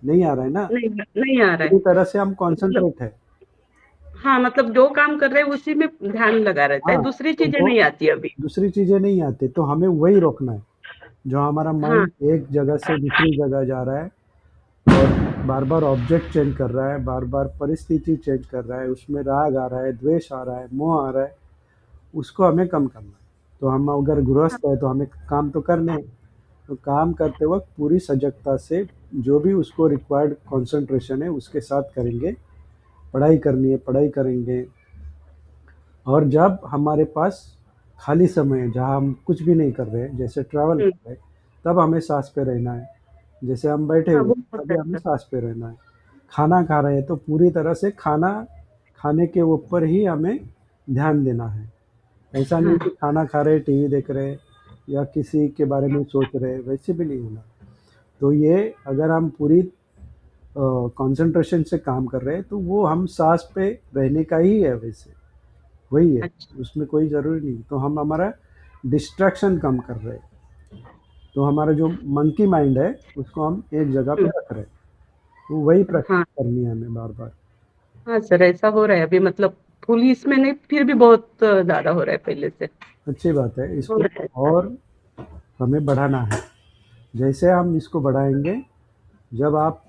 नहीं आ रहा है ना। नहीं नहीं आ रहा पूरी है. तरह से हम मतलब कॉन्सन्ट्रेट है। हाँ, मतलब जो काम कर रहे हैं उसी में ध्यान लगा रहता है, हाँ, दूसरी तो चीजें वो नहीं आती अभी. दूसरी चीज़ें नहीं आती, तो हमें वही रोकना है। जो हमारा हाँ. माइंड एक जगह से दूसरी जगह जा रहा है और बार-बार ऑब्जेक्ट चेंज कर रहा है, बार-बार परिस्थिति चेंज कर रहा है, उसमें राग आ रहा है, द्वेष आ रहा है, मोह आ रहा है, उसको हमें कम करना है। तो हम अगर गृहस्थ है, तो हमें काम तो करने हैं। तो काम करते वक़्त पूरी सजगता से जो भी उसको रिक्वायर्ड कंसंट्रेशन है, उसके साथ करेंगे। पढ़ाई करनी है, पढ़ाई करेंगे। और जब हमारे पास खाली समय है, जहाँ हम कुछ भी नहीं कर रहे हैं, जैसे ट्रैवल हम्म. कर रहे हैं, तब हमें साँस पे रहना है। जैसे हम बैठे हाँ, हुए वो हैं, होता तभी हमें है. साँस पे रहना है। खाना खा रहे हैं, तो पूरी तरह से खाना खाने के ऊपर ही हमें ध्यान देना है। ऐसा नहीं हाँ. कि खाना खा रहे, टीवी देख रहे या किसी के बारे में सोच रहे, वैसे भी नहीं होना। तो ये अगर हम पूरी कंसंट्रेशन से काम कर रहे हैं, तो वो हम साँस पे रहने का ही है वैसे, वही है, अच्छा. उसमें कोई ज़रूरी नहीं। तो हम हमारा डिस्ट्रैक्शन कम कर रहे हैं, तो हमारा जो मंकी माइंड है, उसको हम एक जगह पे हम्म. रख रहे हैं। तो वही हाँ. प्रैक्टिस करनी है हमें बार-बार। हाँ सर, ऐसा हो रहा है अभी, मतलब पुलिस में नहीं, फिर भी बहुत ज्यादा हो रहा है पहले से. अच्छी बात है, हो इसको रहा है ऐसा. और हमें बढ़ाना है। जैसे हम इसको बढ़ाएँगे, जब आप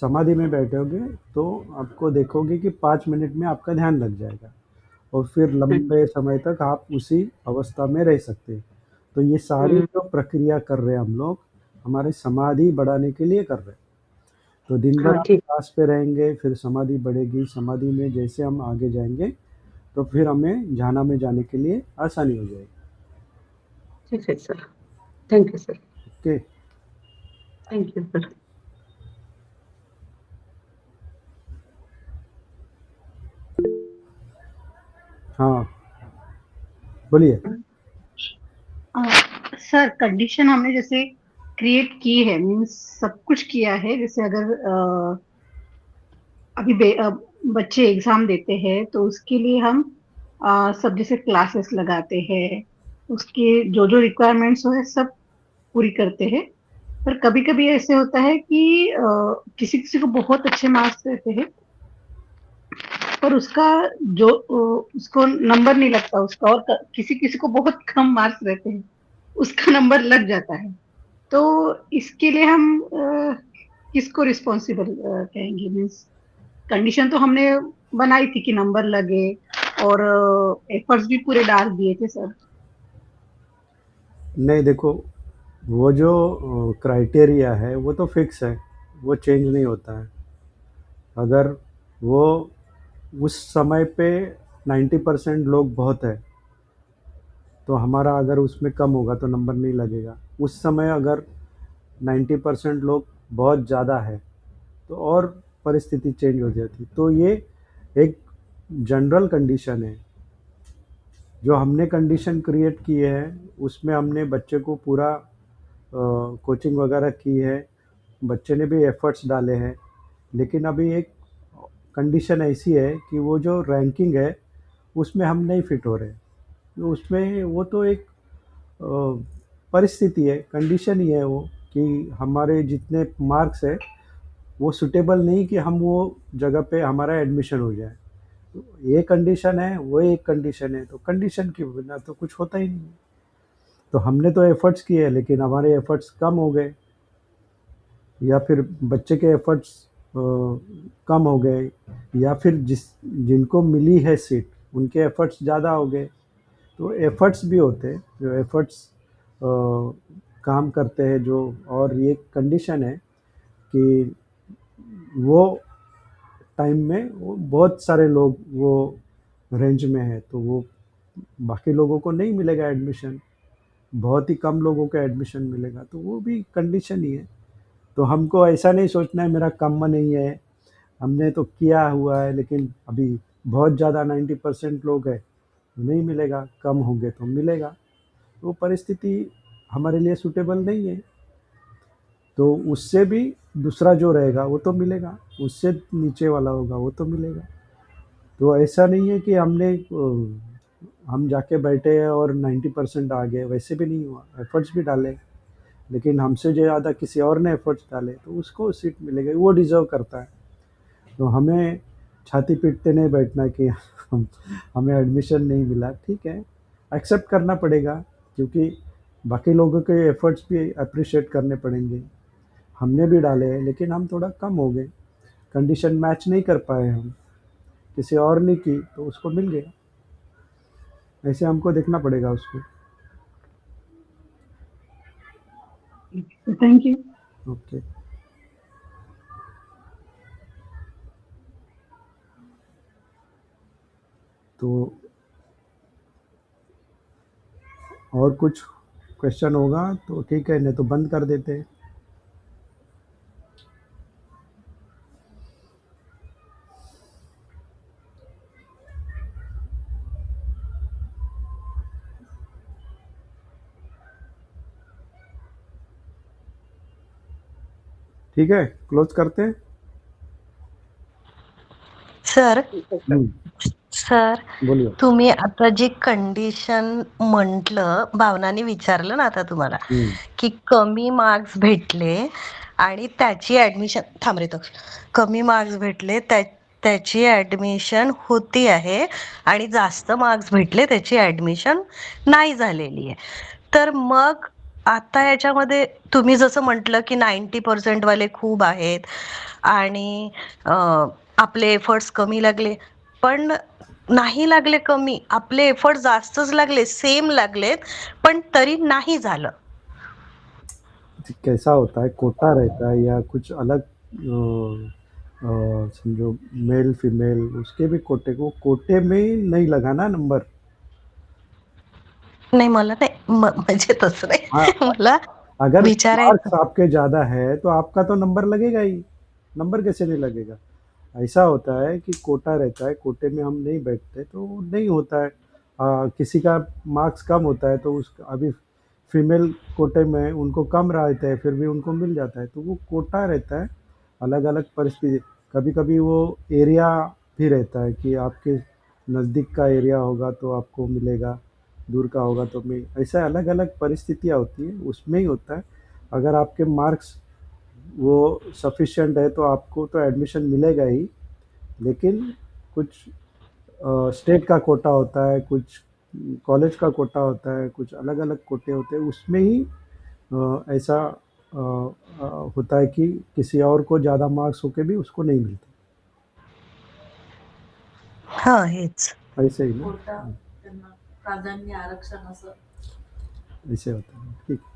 समाधि में बैठोगे, तो आपको देखोगे कि 5 मिनट में आपका ध्यान लग जाएगा और फिर लंबे समय तक आप उसी अवस्था में रह सकते हैं। तो ये सारी हम्म. जो प्रक्रिया कर रहे हैं हम लोग, हमारी समाधि बढ़ाने के लिए कर रहे हैं। तो दिन भर हाँ, हम ठीक. साँस पे रहेंगे, फिर समाधि बढ़ेगी, समाधि में जैसे हम आगे जाएँगे, तो फिर हमें ध्यान में जाने के लिए आसानी हो जाएगी। ठीक है sir. Thank you sir. Okay. Thank you sir. हाँ, बोलिए। सर, कंडीशन हमने जैसे क्रिएट की है, मीन्स सब कुछ किया है। जैसे अगर अभी बच्चे एग्जाम देते हैं, तो उसके लिए हम सब जैसे क्लासेस लगाते हैं, उसके जो जो रिक्वायरमेंट्स हो है सब पूरी करते हैं। पर कभी कभी ऐसे होता है कि किसी किसी को बहुत अच्छे मार्क्स रहते हैं, पर उसका जो उसको नंबर नहीं लगता उसका, और किसी किसी को बहुत कम मार्क्स रहते हैं, उसका नंबर लग जाता है। तो इसके लिए हम किसको रिस्पॉन्सिबल कहेंगे? मीन्स कंडीशन तो हमने बनाई थी कि नंबर लगे, और एफर्ट्स भी पूरे डाल दिए थे सर। नहीं देखो, वो जो क्राइटेरिया है, वो तो फिक्स है, वो चेंज नहीं होता है। अगर वो उस समय पे 90% लोग बहुत है, तो हमारा अगर उसमें कम होगा तो नंबर नहीं लगेगा। उस समय अगर 90% लोग बहुत ज़्यादा है, तो और परिस्थिति चेंज हो जाती। तो ये एक जनरल कंडीशन है। जो हमने कंडीशन क्रिएट की है, उसमें हमने बच्चे को पूरा कोचिंग वगैरह की है, बच्चे ने भी एफ़र्ट्स डाले हैं। लेकिन अभी एक कंडीशन ऐसी है कि वो जो रैंकिंग है, उसमें हम नहीं फिट हो रहे। तो उसमें वो तो एक अ, परिस्थिति है, कंडीशन ही है वो, कि हमारे जितने मार्क्स है, वो सूटेबल नहीं कि हम वो जगह पे हमारा एडमिशन हो जाए। तो ये कंडीशन है, वो एक कंडीशन है, तो कंडीशन के बिना तो कुछ होता ही नहीं है। तो हमने तो एफ़र्ट्स किए, लेकिन हमारे एफ़र्ट्स कम हो गए, या फिर बच्चे के एफ़र्ट्स कम हो गए, या फिर जिनको मिली है सीट, उनके एफ़र्ट्स ज़्यादा हो गए। तो एफ़र्ट्स भी होते हैं, जो एफ़र्ट्स काम करते हैं जो, और ये कंडीशन है कि वो टाइम में वो बहुत सारे लोग वो रेंज में है, तो वो बाकी लोगों को नहीं मिलेगा एडमिशन, बहुत ही कम लोगों को एडमिशन मिलेगा, तो वो भी कंडीशन ही है। तो हमको ऐसा नहीं सोचना है मेरा कम नहीं है, हमने तो किया हुआ है, लेकिन अभी बहुत ज़्यादा 90% लोग हैं तो नहीं मिलेगा, कम होंगे तो मिलेगा। वो परिस्थिति हमारे लिए सूटेबल नहीं है, तो उससे भी दूसरा जो रहेगा वो तो मिलेगा, उससे नीचे वाला होगा वो तो मिलेगा। तो ऐसा नहीं है कि हम जाके बैठे हैं और 90% आ गए, वैसे भी नहीं हुआ, एफर्ट्स भी डाले, लेकिन हमसे जो ज़्यादा किसी और ने एफर्ट्स डाले तो उसको सीट मिलेगी, वो डिज़र्व करता है। तो हमें छाती पीटते नहीं बैठना कि हम हमें एडमिशन नहीं मिला, ठीक है, एक्सेप्ट करना पड़ेगा, क्योंकि बाकी लोगों के एफर्ट्स भी अप्रिशिएट करने पड़ेंगे। हमने भी डाले हैं, लेकिन हम थोड़ा कम हो गए, कंडीशन मैच नहीं कर पाए हम, किसी और ने की तो उसको मिल गया, ऐसे हमको देखना पड़ेगा उसको। Thank you. ओके, तो और कुछ क्वेश्चन होगा तो ठीक है, नहीं तो बंद कर देते हैं। ठीक है, क्लोज करते हैं। सर हम्म, सर बोलिए। तुम्ही आता जी कंडिशन म्हटलं, भावनाने विचारलं ना आता तुम्हाला हम्म, की कमी मार्क्स भेटले आणि त्याची ऍडमिशन थांब रे तो कमी मार्क्स भेटले त्याची ऍडमिशन होती आहे आणि जास्त मार्क्स भेटले त्याची ऍडमिशन नाही झालेली आहे. तर मग आता याच्यामध्ये तुम्ही जसं म्हटलं की 90% वाले खूप आहेत आणि आपले एफर्ट्स कमी लागले, पण नाही लागले कमी, आपले एफर्ट जास्तच लागले, सेम लागलेत, पण तरी नाही झालं. कैसा होता है, कोटा रहता है या कुछ अलग, समझो मेल फीमेल उसके भी कोटे को, कोटे में नहीं लगा ना नंबर। नाही मला नाही म्हणजे तसं हाँ, नाही मला अगर विचारायचं. मार्क्स आपके ज़्यादा है तो आपका तो नंबर लगेगा ही, नंबर कैसे नहीं लगेगा। ऐसा होता है कि कोटा रहता है, कोटे में हम नहीं बैठते तो नहीं होता है। किसी का मार्क्स कम होता है तो उस अभी फीमेल कोटे में उनको कम रहता है, फिर भी उनको मिल जाता है, तो वो कोटा रहता है। अलग अलग परिस्थिति, कभी कभी वो एरिया भी रहता है कि आपके नज़दीक का एरिया होगा तो आपको मिलेगा, दूर का होगा तो मैं, ऐसा अलग अलग परिस्थितियाँ होती हैं, उसमें ही होता है। अगर आपके मार्क्स वो सफिशिएंट है तो आपको तो एडमिशन मिलेगा ही, लेकिन कुछ स्टेट का कोटा होता है, कुछ कॉलेज का कोटा होता है, कुछ अलग अलग कोटे होते हैं, उसमें ही ऐसा होता है कि किसी और को ज़्यादा मार्क्स होके भी उसको नहीं मिलते, हा हेच. ऐसे ही ना, कोटा त्यांना प्राधान्य आरक्षण असं ऐसे होता है, ठीक है।